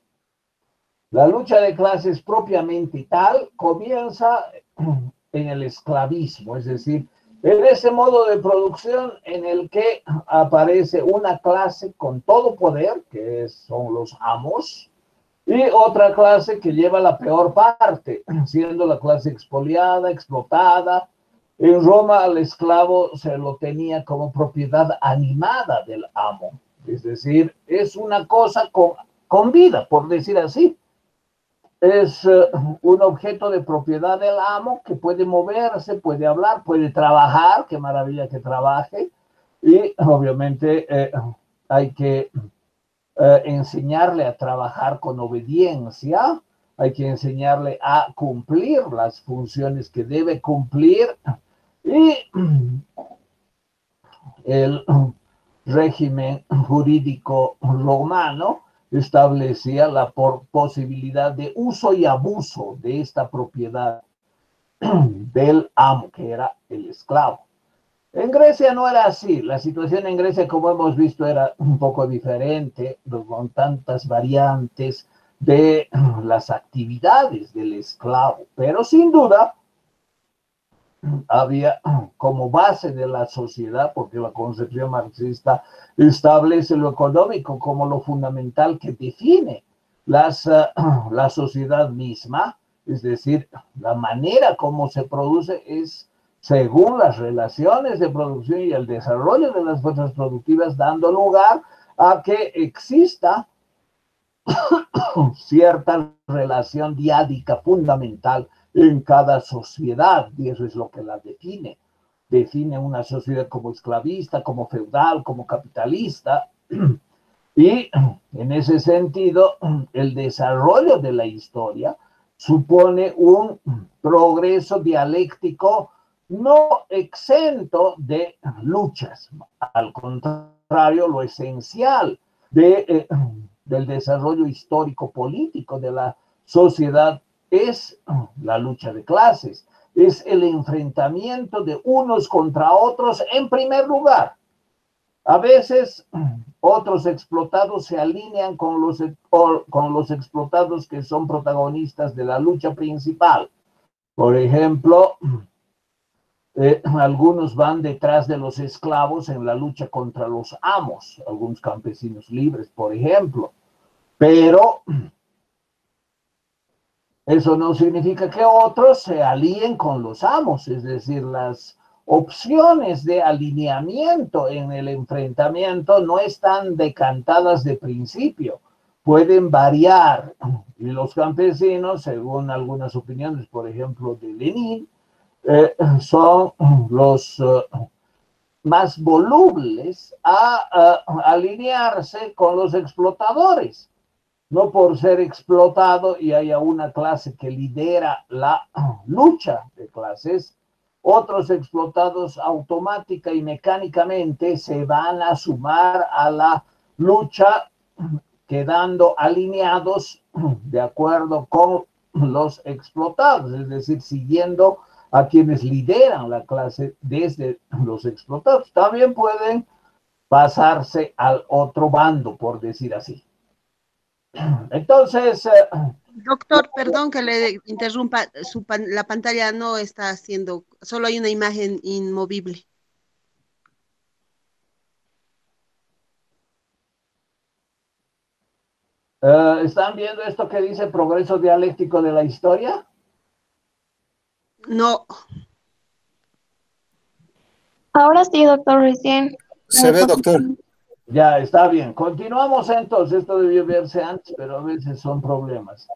La lucha de clases propiamente tal comienza en el esclavismo, es decir, en ese modo de producción en el que aparece una clase con todo poder, que son los amos, y otra clase que lleva la peor parte, siendo la clase expoliada, explotada, En Roma al esclavo se lo tenía como propiedad animada del amo, es decir, es una cosa con vida, por decir así. Es un objeto de propiedad del amo que puede moverse, puede hablar, puede trabajar, qué maravilla que trabaje, y obviamente hay que enseñarle a trabajar con obediencia, hay que enseñarle a cumplir las funciones que debe cumplir, y el régimen jurídico romano establecía la posibilidad de uso y abuso de esta propiedad del amo, que era el esclavo. En Grecia no era así, la situación en Grecia, como hemos visto, era un poco diferente, con tantas variantes de las actividades del esclavo, pero sin duda había como base de la sociedad, porque la concepción marxista establece lo económico como lo fundamental que define la sociedad misma, es decir, la manera como se produce es según las relaciones de producción y el desarrollo de las fuerzas productivas, dando lugar a que exista cierta relación diádica fundamental en cada sociedad, y eso es lo que la define. Define una sociedad como esclavista, como feudal, como capitalista, y en ese sentido, el desarrollo de la historia supone un progreso dialéctico no exento de luchas. Al contrario, lo esencial del desarrollo histórico-político de la sociedad es la lucha de clases, es el enfrentamiento de unos contra otros en primer lugar. A veces otros explotados se alinean con los explotados que son protagonistas de la lucha principal. Por ejemplo, algunos van detrás de los esclavos en la lucha contra los amos, algunos campesinos libres, por ejemplo. Pero eso no significa que otros se alíen con los amos, es decir, las opciones de alineamiento en el enfrentamiento no están decantadas de principio, pueden variar. Y los campesinos, según algunas opiniones, por ejemplo, de Lenin, son los más volubles a alinearse con los explotadores. No por ser explotado y haya una clase que lidera la lucha de clases, otros explotados automática y mecánicamente se van a sumar a la lucha, quedando alineados de acuerdo con los explotados, es decir, siguiendo a quienes lideran la clase desde los explotados. También pueden pasarse al otro bando, por decir así. Entonces, Doctor, perdón que le interrumpa, la pantalla no está haciendo, solo hay una imagen inmovible. ¿están viendo esto que dice progreso dialéctico de la historia? No. Ahora sí, doctor, recién. Se ve, doctor. Ya, está bien. Continuamos entonces. Esto debió verse antes, pero a veces son problemas.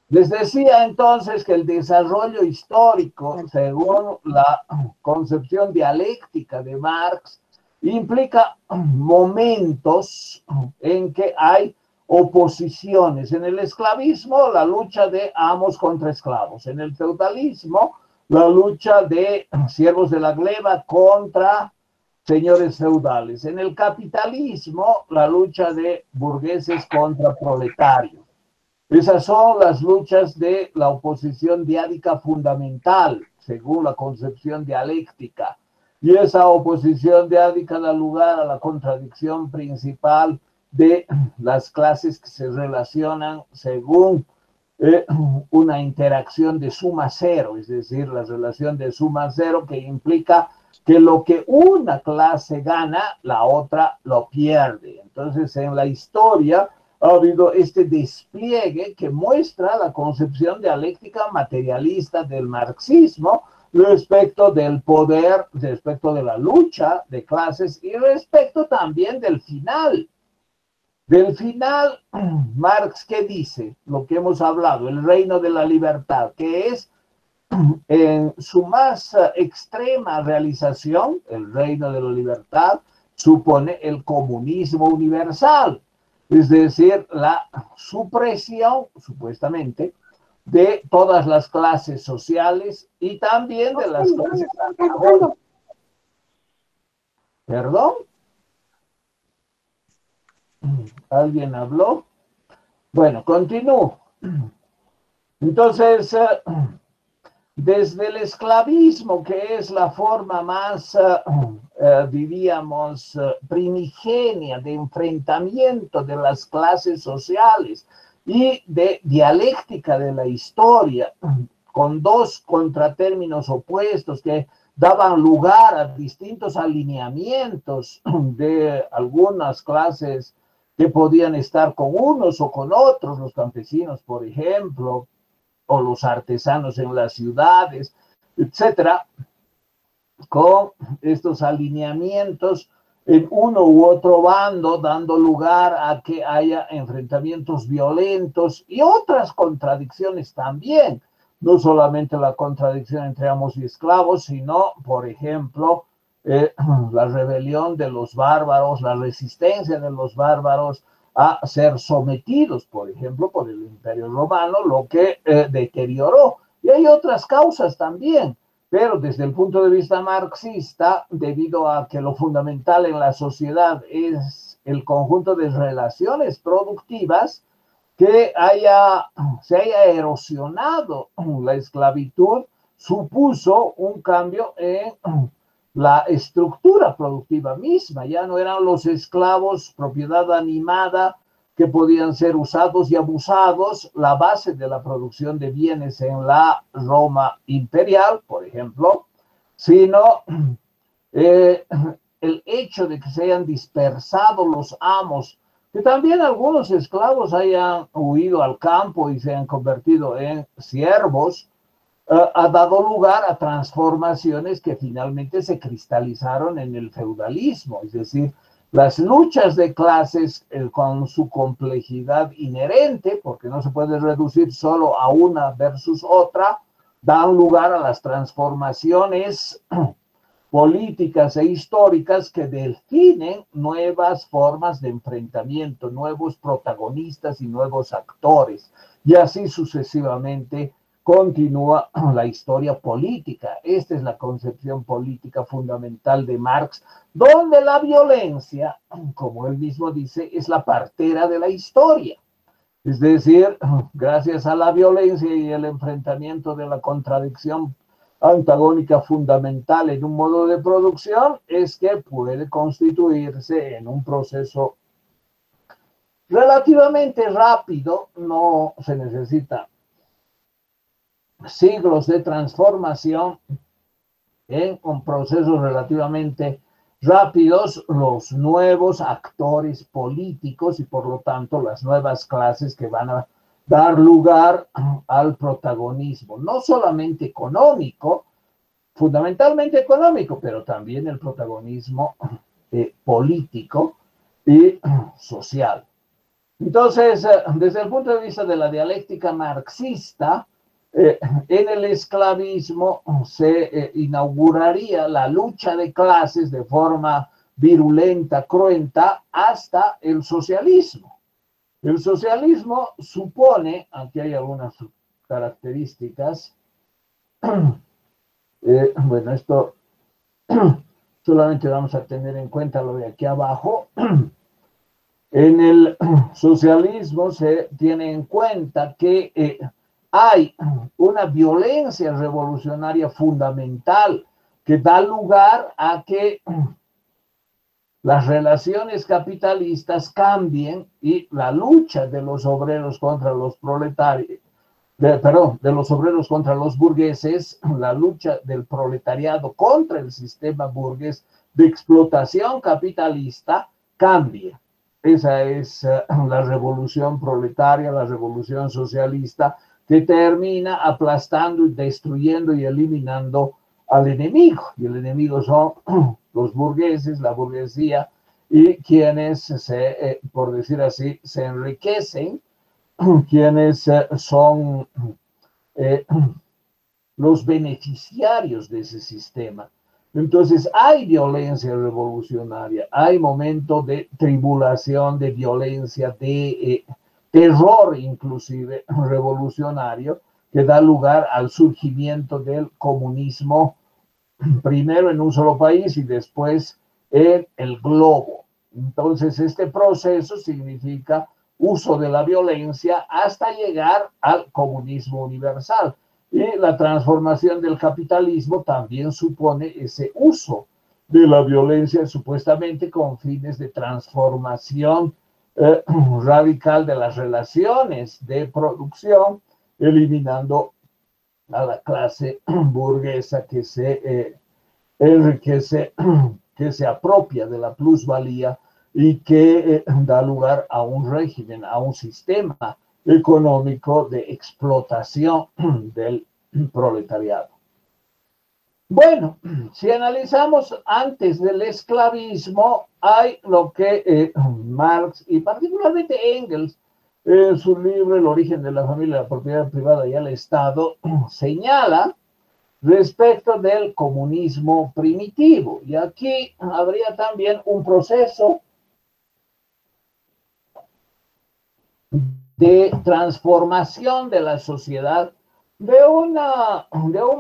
Les decía entonces que el desarrollo histórico, según la concepción dialéctica de Marx, implica momentos en que hay oposiciones. En el esclavismo, la lucha de amos contra esclavos. En el feudalismo, la lucha de siervos de la gleba contra señores feudales. En el capitalismo, la lucha de burgueses contra proletarios. Esas son las luchas de la oposición diádica fundamental, según la concepción dialéctica. Y esa oposición diádica da lugar a la contradicción principal de las clases que se relacionan según una interacción de suma cero, es decir, la relación de suma cero que implica que lo que una clase gana, la otra lo pierde. Entonces, en la historia ha habido este despliegue que muestra la concepción dialéctica materialista del marxismo, respecto del poder, respecto de la lucha de clases y respecto también del final. Del final, Marx, ¿qué dice? Lo que hemos hablado, el reino de la libertad, que es en su más extrema realización, el reino de la libertad, supone el comunismo universal, es decir, la supresión, supuestamente, de todas las clases sociales y también de las clases antagónicas. ¿Perdón? ¿Alguien habló? Bueno, continúo. Entonces, desde el esclavismo, que es la forma más, diríamos, primigenia de enfrentamiento de las clases sociales y de dialéctica de la historia, con dos contratérminos opuestos que daban lugar a distintos alineamientos de algunas clases que podían estar con unos o con otros, los campesinos, por ejemplo, o los artesanos en las ciudades, etcétera, con estos alineamientos en uno u otro bando, dando lugar a que haya enfrentamientos violentos y otras contradicciones también, no solamente la contradicción entre amos y esclavos, sino, por ejemplo, la rebelión de los bárbaros, la resistencia de los bárbaros a ser sometidos, por ejemplo, por el Imperio Romano, lo que deterioró. Y hay otras causas también, pero desde el punto de vista marxista, debido a que lo fundamental en la sociedad es el conjunto de relaciones productivas, que se haya erosionado la esclavitud, supuso un cambio en la estructura productiva misma. Ya no eran los esclavos propiedad animada que podían ser usados y abusados, la base de la producción de bienes en la Roma imperial, por ejemplo, sino el hecho de que se hayan dispersado los amos, que también algunos esclavos hayan huido al campo y se han convertido en siervos, ha dado lugar a transformaciones que finalmente se cristalizaron en el feudalismo, es decir, las luchas de clases con su complejidad inherente, porque no se puede reducir solo a una versus otra, dan lugar a las transformaciones políticas e históricas que definen nuevas formas de enfrentamiento, nuevos protagonistas y nuevos actores, y así sucesivamente continúa la historia política. Esta es la concepción política fundamental de Marx, donde la violencia, como él mismo dice, es la partera de la historia. Es decir, gracias a la violencia y el enfrentamiento de la contradicción antagónica fundamental en un modo de producción, es que puede constituirse en un proceso relativamente rápido, no se necesita siglos de transformación, con procesos relativamente rápidos, los nuevos actores políticos y por lo tanto las nuevas clases que van a dar lugar al protagonismo, no solamente económico, fundamentalmente económico, pero también el protagonismo político y social. Entonces, desde el punto de vista de la dialéctica marxista, en el esclavismo se inauguraría la lucha de clases de forma virulenta, cruenta, hasta el socialismo. El socialismo supone, aquí hay algunas características, bueno, esto solamente vamos a tener en cuenta lo de aquí abajo. En el socialismo se tiene en cuenta que hay una violencia revolucionaria fundamental que da lugar a que las relaciones capitalistas cambien y la lucha de los obreros contra los proletarios, de los obreros contra los burgueses, la lucha del proletariado contra el sistema burgués de explotación capitalista cambia. Esa es la revolución proletaria, la revolución socialista, que termina aplastando, destruyendo y eliminando al enemigo, y el enemigo son los burgueses, la burguesía, y quienes por decir así, se enriquecen, quienes son los beneficiarios de ese sistema. Entonces hay violencia revolucionaria, hay momentos de tribulación, de violencia, de terror inclusive revolucionario, que da lugar al surgimiento del comunismo, primero en un solo país y después en el globo. Entonces este proceso significa uso de la violencia hasta llegar al comunismo universal. Y la transformación del capitalismo también supone ese uso de la violencia supuestamente con fines de transformación radical de las relaciones de producción, eliminando a la clase burguesa que se enriquece, que se apropia de la plusvalía y que da lugar a un régimen, a un sistema económico de explotación del proletariado. Bueno, si analizamos antes del esclavismo, hay lo que Marx y particularmente Engels, en su libro El origen de la familia, la propiedad privada y el Estado, señala respecto del comunismo primitivo. Y aquí habría también un proceso de transformación de la sociedad, de un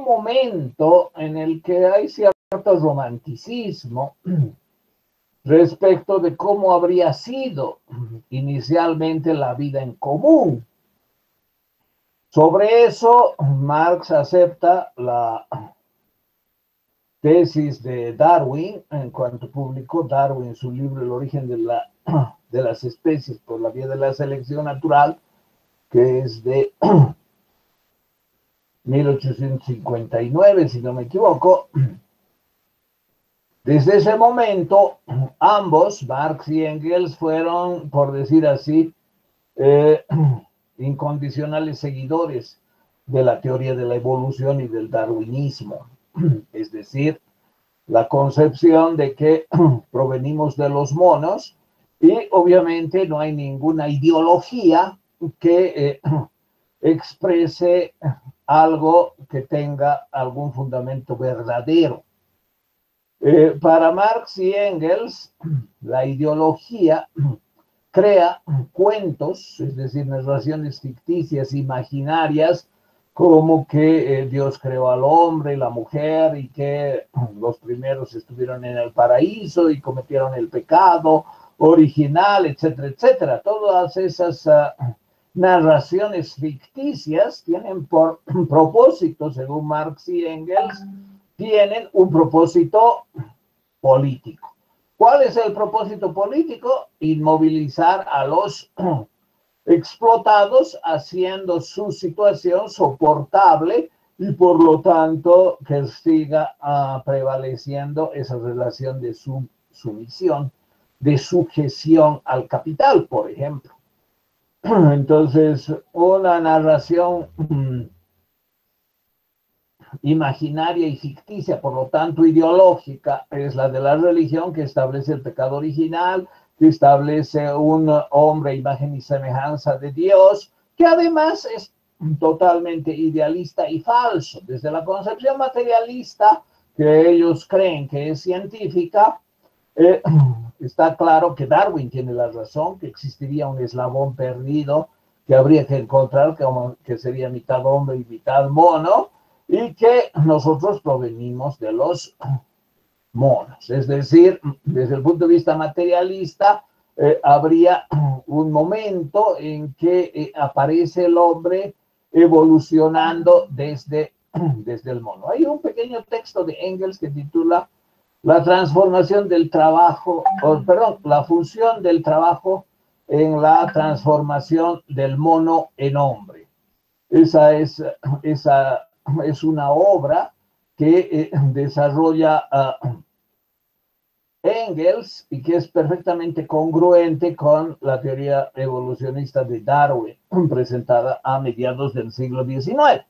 momento en el que hay cierto romanticismo respecto de cómo habría sido inicialmente la vida en común. Sobre eso, Marx acepta la tesis de Darwin, en cuanto publicó Darwin su libro El origen de las especies por la vía de la selección natural, que es de 1859, si no me equivoco. Desde ese momento, ambos, Marx y Engels, fueron, por decir así, incondicionales seguidores de la teoría de la evolución y del darwinismo, es decir, la concepción de que provenimos de los monos y obviamente no hay ninguna ideología que exprese algo que tenga algún fundamento verdadero. Para Marx y Engels, la ideología crea cuentos, es decir, narraciones ficticias, imaginarias, como que Dios creó al hombre y la mujer y que los primeros estuvieron en el paraíso y cometieron el pecado original, etcétera, etcétera. Todas esas narraciones ficticias tienen por propósito, según Marx y Engels, tienen un propósito político. ¿Cuál es el propósito político? Inmovilizar a los explotados, haciendo su situación soportable y por lo tanto que siga prevaleciendo esa relación de sumisión, de sujeción al capital, por ejemplo. Entonces, una narración imaginaria y ficticia, por lo tanto ideológica, es la de la religión, que establece el pecado original, que establece un hombre, imagen y semejanza de Dios, que además es totalmente idealista y falso. Desde la concepción materialista, que ellos creen que es científica, está claro que Darwin tiene la razón, que existiría un eslabón perdido que habría que encontrar, que sería mitad hombre y mitad mono, y que nosotros provenimos de los monos. Es decir, desde el punto de vista materialista, habría un momento en que aparece el hombre evolucionando desde el mono. Hay un pequeño texto de Engels que titula La transformación del trabajo, la función del trabajo en la transformación del mono en hombre. Esa es una obra que desarrolla Engels y que es perfectamente congruente con la teoría evolucionista de Darwin, presentada a mediados del siglo XIX.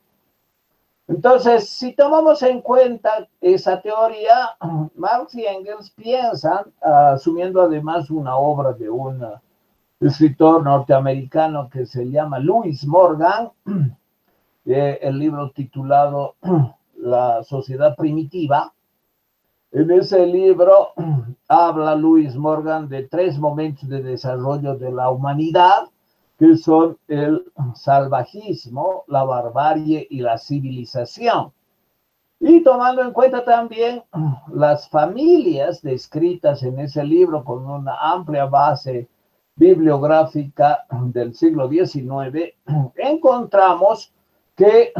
Entonces, si tomamos en cuenta esa teoría, Marx y Engels piensan, asumiendo además una obra de un escritor norteamericano que se llama Lewis Morgan, el libro titulado La sociedad primitiva. En ese libro habla Lewis Morgan de 3 momentos de desarrollo de la humanidad, que son el salvajismo, la barbarie y la civilización. Y tomando en cuenta también las familias descritas en ese libro con una amplia base bibliográfica del siglo XIX, encontramos que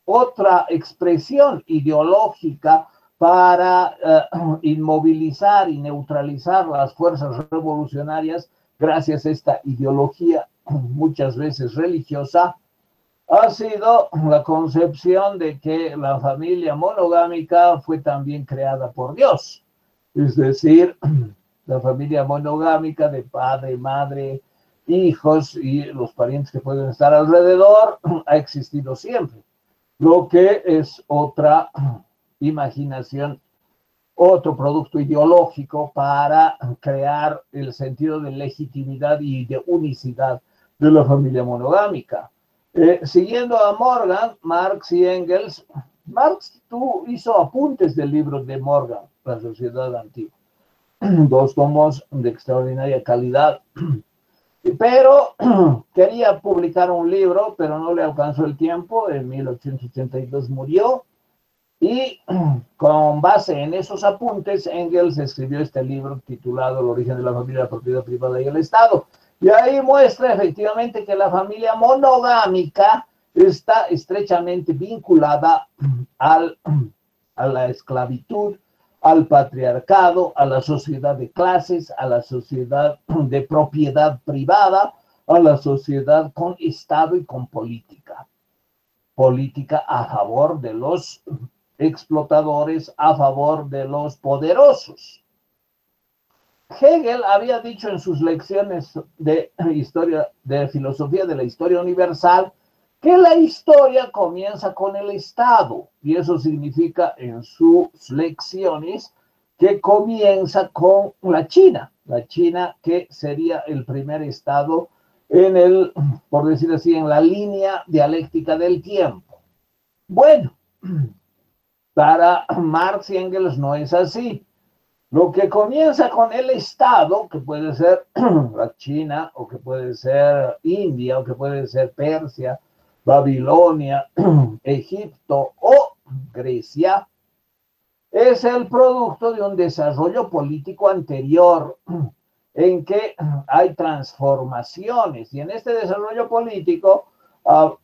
otra expresión ideológica para inmovilizar y neutralizar las fuerzas revolucionarias, gracias a esta ideología muchas veces religiosa, ha sido la concepción de que la familia monogámica fue también creada por Dios. Es decir, la familia monogámica de padre, madre, hijos y los parientes que pueden estar alrededor ha existido siempre. Lo que es otra imaginación, otro producto ideológico para crear el sentido de legitimidad y de unicidad de la familia monogámica. Siguiendo a Morgan, Marx y Engels, Marx hizo apuntes del libro de Morgan, La Sociedad Antigua, 2 tomos de extraordinaria calidad, pero quería publicar un libro, pero no le alcanzó el tiempo, en 1882 murió, y con base en esos apuntes, Engels escribió este libro titulado El origen de la familia, la propiedad privada y el Estado. Y ahí muestra efectivamente que la familia monogámica está estrechamente vinculada a la esclavitud, al patriarcado, a la sociedad de clases, a la sociedad de propiedad privada, a la sociedad con Estado y con política. Política a favor de los explotadores, a favor de los poderosos. Hegel había dicho en sus lecciones de historia, de filosofía de la historia universal, que la historia comienza con el Estado, y eso significa en sus lecciones que comienza con la China que sería el primer Estado en el, por decir así, en la línea dialéctica del tiempo. Bueno, para Marx y Engels no es así. Lo que comienza con el Estado, que puede ser la China, o que puede ser India, o que puede ser Persia, Babilonia, Egipto o Grecia, es el producto de un desarrollo político anterior en que hay transformaciones. Y en este desarrollo político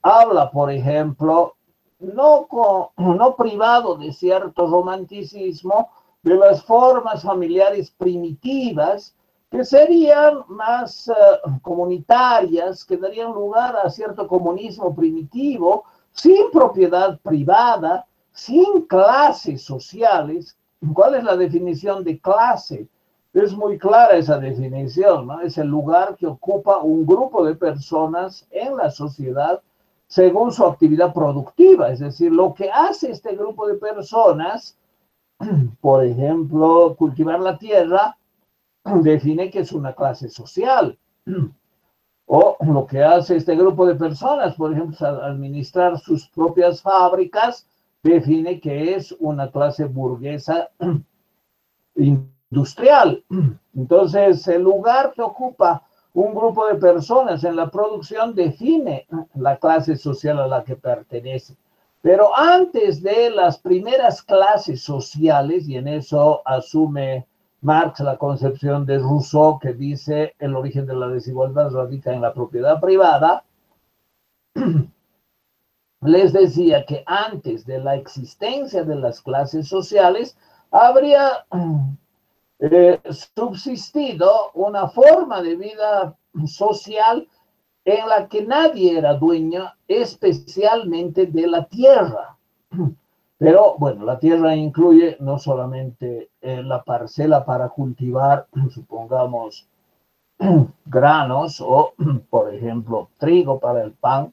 habla, por ejemplo, no privado de cierto romanticismo, de las formas familiares primitivas, que serían más comunitarias, que darían lugar a cierto comunismo primitivo, sin propiedad privada, sin clases sociales. ¿Cuál es la definición de clase? Es muy clara esa definición, ¿no? Es el lugar que ocupa un grupo de personas en la sociedad según su actividad productiva, es decir, lo que hace este grupo de personas, por ejemplo, cultivar la tierra, define que es una clase social. O lo que hace este grupo de personas, por ejemplo, administrar sus propias fábricas, define que es una clase burguesa industrial. Entonces, el lugar que ocupa un grupo de personas en la producción define la clase social a la que pertenece. Pero antes de las primeras clases sociales, y en eso asume Marx la concepción de Rousseau, que dice el origen de la desigualdad radica en la propiedad privada, les decía que antes de la existencia de las clases sociales habría subsistido una forma de vida social en la que nadie era dueño, especialmente de la tierra. Pero bueno, la tierra incluye no solamente la parcela para cultivar, supongamos, granos o, por ejemplo, trigo para el pan,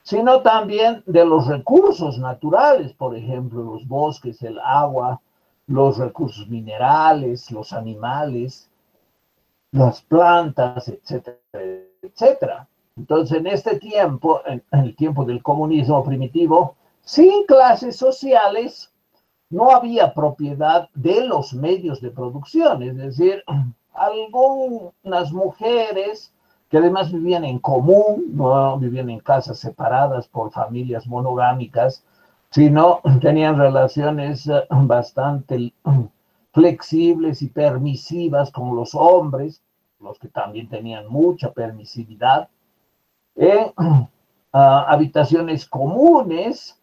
sino también de los recursos naturales, por ejemplo, los bosques, el agua, los recursos minerales, los animales, las plantas, etcétera, etcétera. Entonces, en este tiempo, en el tiempo del comunismo primitivo, sin clases sociales, no había propiedad de los medios de producción, es decir, algunas mujeres que además vivían en común, no vivían en casas separadas por familias monogámicas, sino tenían relaciones bastante flexibles y permisivas con los hombres, los que también tenían mucha permisividad, en habitaciones comunes.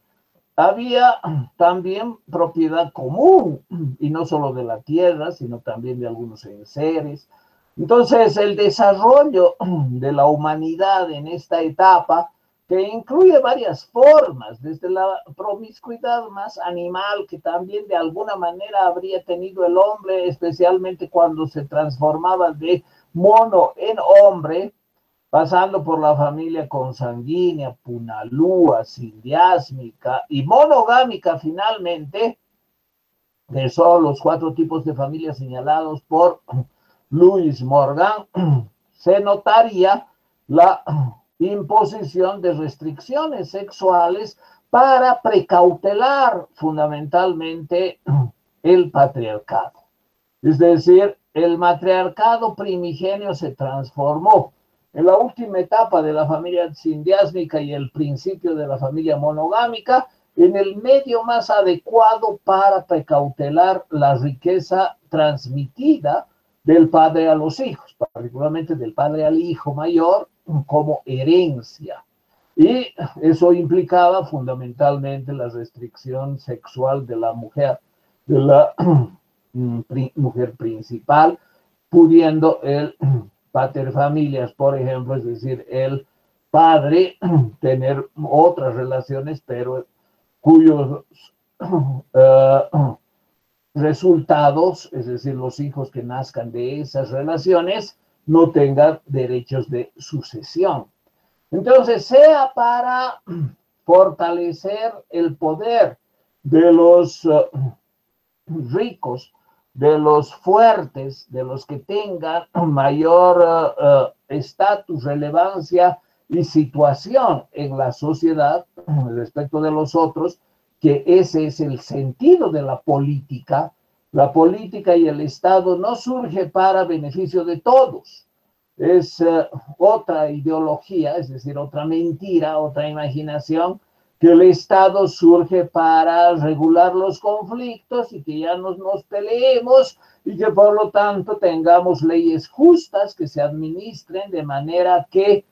Había también propiedad común, y no solo de la tierra, sino también de algunos enseres. Entonces, el desarrollo de la humanidad en esta etapa, que incluye varias formas, desde la promiscuidad más animal, que también de alguna manera habría tenido el hombre, especialmente cuando se transformaba de mono en hombre, pasando por la familia consanguínea, punalúa, sindiásmica y monogámica finalmente, que son los 4 tipos de familias señalados por Louis Morgan, se notaría la imposición de restricciones sexuales para precautelar fundamentalmente el patriarcado. Es decir, el matriarcado primigenio se transformó en la última etapa de la familia sindiásmica y el principio de la familia monogámica, en el medio más adecuado para precautelar la riqueza transmitida del padre a los hijos, particularmente del padre al hijo mayor, como herencia. Y eso implicaba fundamentalmente la restricción sexual de la mujer principal, pudiendo el paterfamilias, por ejemplo, es decir, el padre tener otras relaciones, pero cuyos resultados, es decir, los hijos que nazcan de esas relaciones, no tengan derechos de sucesión. Entonces, sea para fortalecer el poder de los ricos, de los fuertes, de los que tengan mayor estatus, relevancia y situación en la sociedad respecto de los otros, que ese es el sentido de la política. La política y el Estado no surge para beneficio de todos. Es otra ideología, es decir, otra mentira, otra imaginación, que el Estado surge para regular los conflictos y que ya no nos peleemos y que por lo tanto tengamos leyes justas que se administren de manera que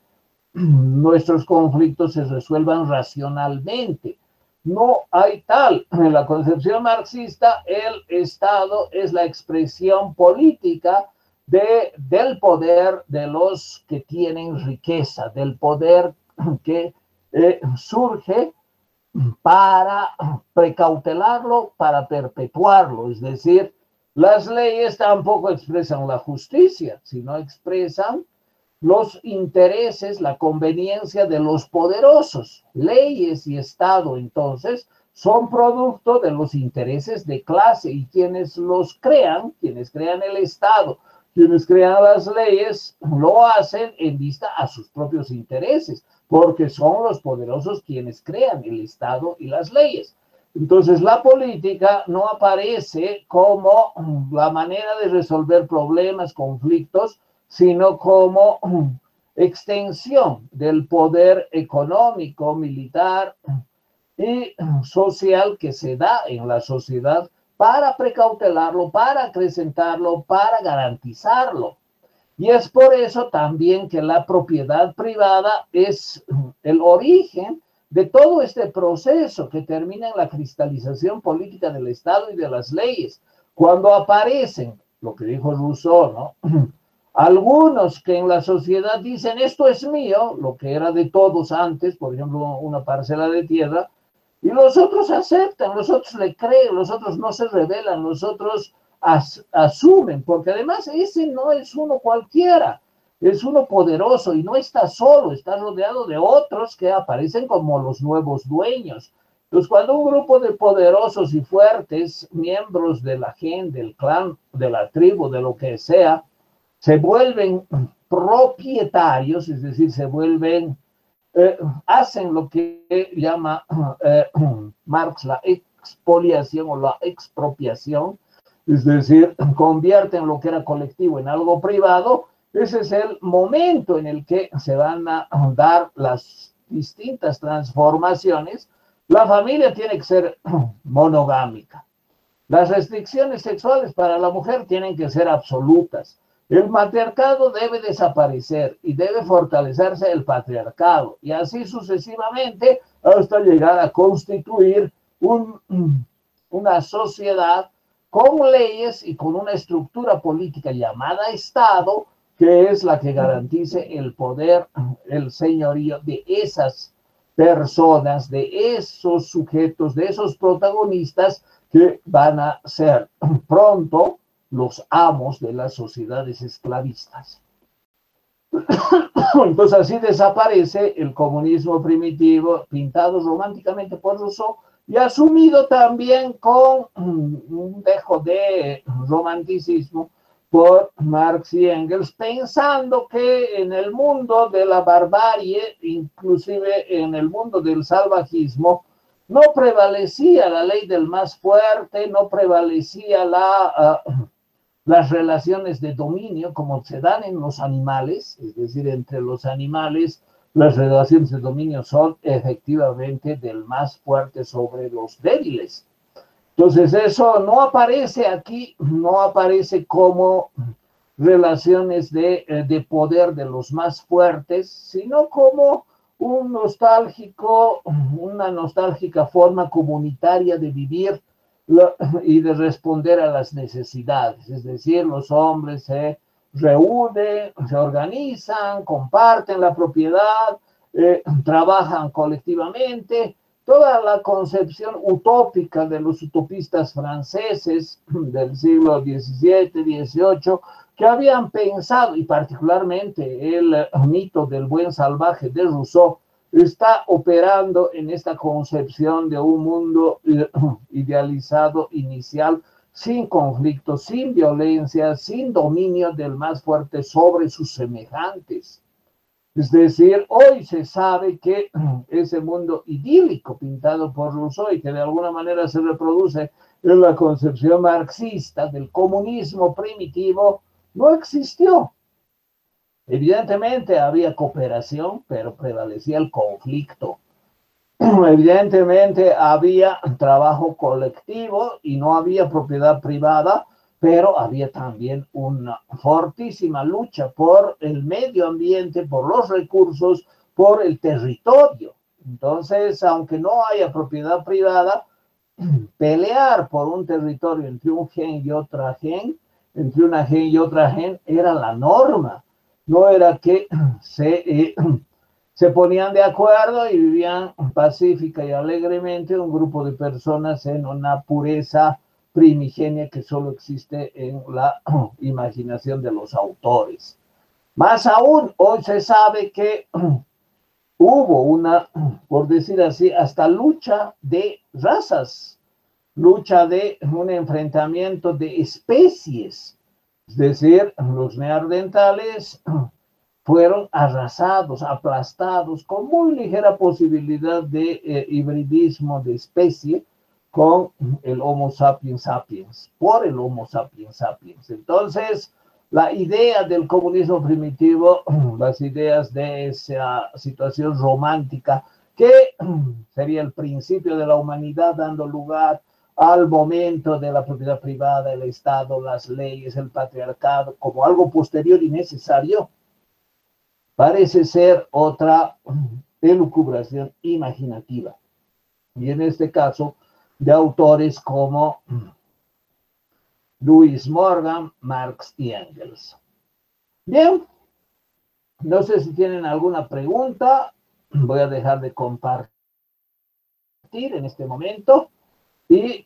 nuestros conflictos se resuelvan racionalmente. No hay tal. En la concepción marxista, el Estado es la expresión política del poder de los que tienen riqueza, del poder que surge para precautelarlo, para perpetuarlo. Es decir, las leyes tampoco expresan la justicia, sino expresan los intereses, la conveniencia de los poderosos. Leyes y Estado, entonces, son producto de los intereses de clase, y quienes los crean, quienes crean el Estado, quienes crean las leyes, lo hacen en vista a sus propios intereses, porque son los poderosos quienes crean el Estado y las leyes. Entonces, la política no aparece como la manera de resolver problemas, conflictos, sino como extensión del poder económico, militar y social que se da en la sociedad para precautelarlo, para acrecentarlo, para garantizarlo. Y es por eso también que la propiedad privada es el origen de todo este proceso que termina en la cristalización política del Estado y de las leyes. Cuando aparecen, lo que dijo Rousseau, ¿no? Algunos que en la sociedad dicen, esto es mío, lo que era de todos antes, por ejemplo, una parcela de tierra, y los otros aceptan, los otros le creen, los otros no se rebelan, los otros asumen, porque además ese no es uno cualquiera. es uno poderoso y no está solo, está rodeado de otros que aparecen como los nuevos dueños. Entonces, cuando un grupo de poderosos y fuertes, miembros de la gente, del clan, de la tribu, de lo que sea, se vuelven propietarios, es decir, se vuelven, hacen lo que llama Marx la expoliación o la expropiación, es decir, convierten lo que era colectivo en algo privado. Ese es el momento en el que se van a dar las distintas transformaciones. La familia tiene que ser monogámica. Las restricciones sexuales para la mujer tienen que ser absolutas. El matriarcado debe desaparecer y debe fortalecerse el patriarcado, y así sucesivamente hasta llegar a constituir una sociedad con leyes y con una estructura política llamada Estado, que es la que garantice el poder, el señorío de esas personas, de esos sujetos, de esos protagonistas que van a ser pronto los amos de las sociedades esclavistas. Entonces así desaparece el comunismo primitivo, pintado románticamente por Rousseau y asumido también con un dejo de romanticismo por Marx y Engels, pensando que en el mundo de la barbarie, inclusive en el mundo del salvajismo, no prevalecía la ley del más fuerte, no prevalecía las relaciones de dominio como se dan en los animales, es decir, entre los animales las relaciones de dominio son efectivamente del más fuerte sobre los débiles. Entonces eso no aparece aquí, no aparece como relaciones de poder de los más fuertes, sino como una nostálgica forma comunitaria de vivir y de responder a las necesidades. Es decir, los hombres se reúnen, se organizan, comparten la propiedad, trabajan colectivamente. Toda la concepción utópica de los utopistas franceses del siglo XVII, XVIII, que habían pensado, y particularmente el mito del buen salvaje de Rousseau, está operando en esta concepción de un mundo idealizado inicial, sin conflicto, sin violencia, sin dominio del más fuerte sobre sus semejantes. Es decir, hoy se sabe que ese mundo idílico pintado por Rousseau y que de alguna manera se reproduce en la concepción marxista del comunismo primitivo, no existió. Evidentemente había cooperación, pero prevalecía el conflicto. Evidentemente había trabajo colectivo y no había propiedad privada, pero había también una fortísima lucha por el medio ambiente, por los recursos, por el territorio. Entonces, aunque no haya propiedad privada, pelear por un territorio entre un gen y otra gen, entre una gen y otra gen, era la norma. No era que se ponían de acuerdo y vivían pacífica y alegremente un grupo de personas en una pureza primigenia que solo existe en la imaginación de los autores. Más aún, hoy se sabe que hubo una, por decir así, hasta lucha de razas, lucha de un enfrentamiento de especies. Es decir, los neandertales fueron arrasados, aplastados, con muy ligera posibilidad de hibridismo de especie con el Homo sapiens sapiens, por el Homo sapiens sapiens. Entonces, la idea del comunismo primitivo, las ideas de esa situación romántica, que sería el principio de la humanidad dando lugar al momento de la propiedad privada, el Estado, las leyes, el patriarcado, como algo posterior y necesario, parece ser otra elucubración imaginativa. Y en este caso, de autores como Louis Morgan, Marx y Engels. Bien, no sé si tienen alguna pregunta. Voy a dejar de compartir en este momento y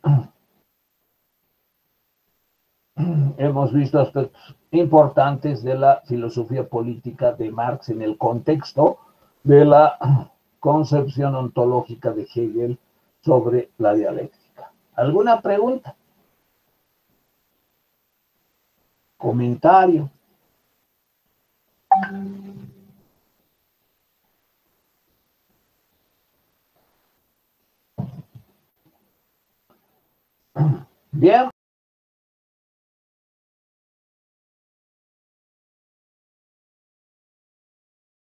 hemos visto aspectos importantes de la filosofía política de Marx en el contexto de la concepción ontológica de Hegel sobre la dialéctica. ¿Alguna pregunta? ¿Comentario? Bien,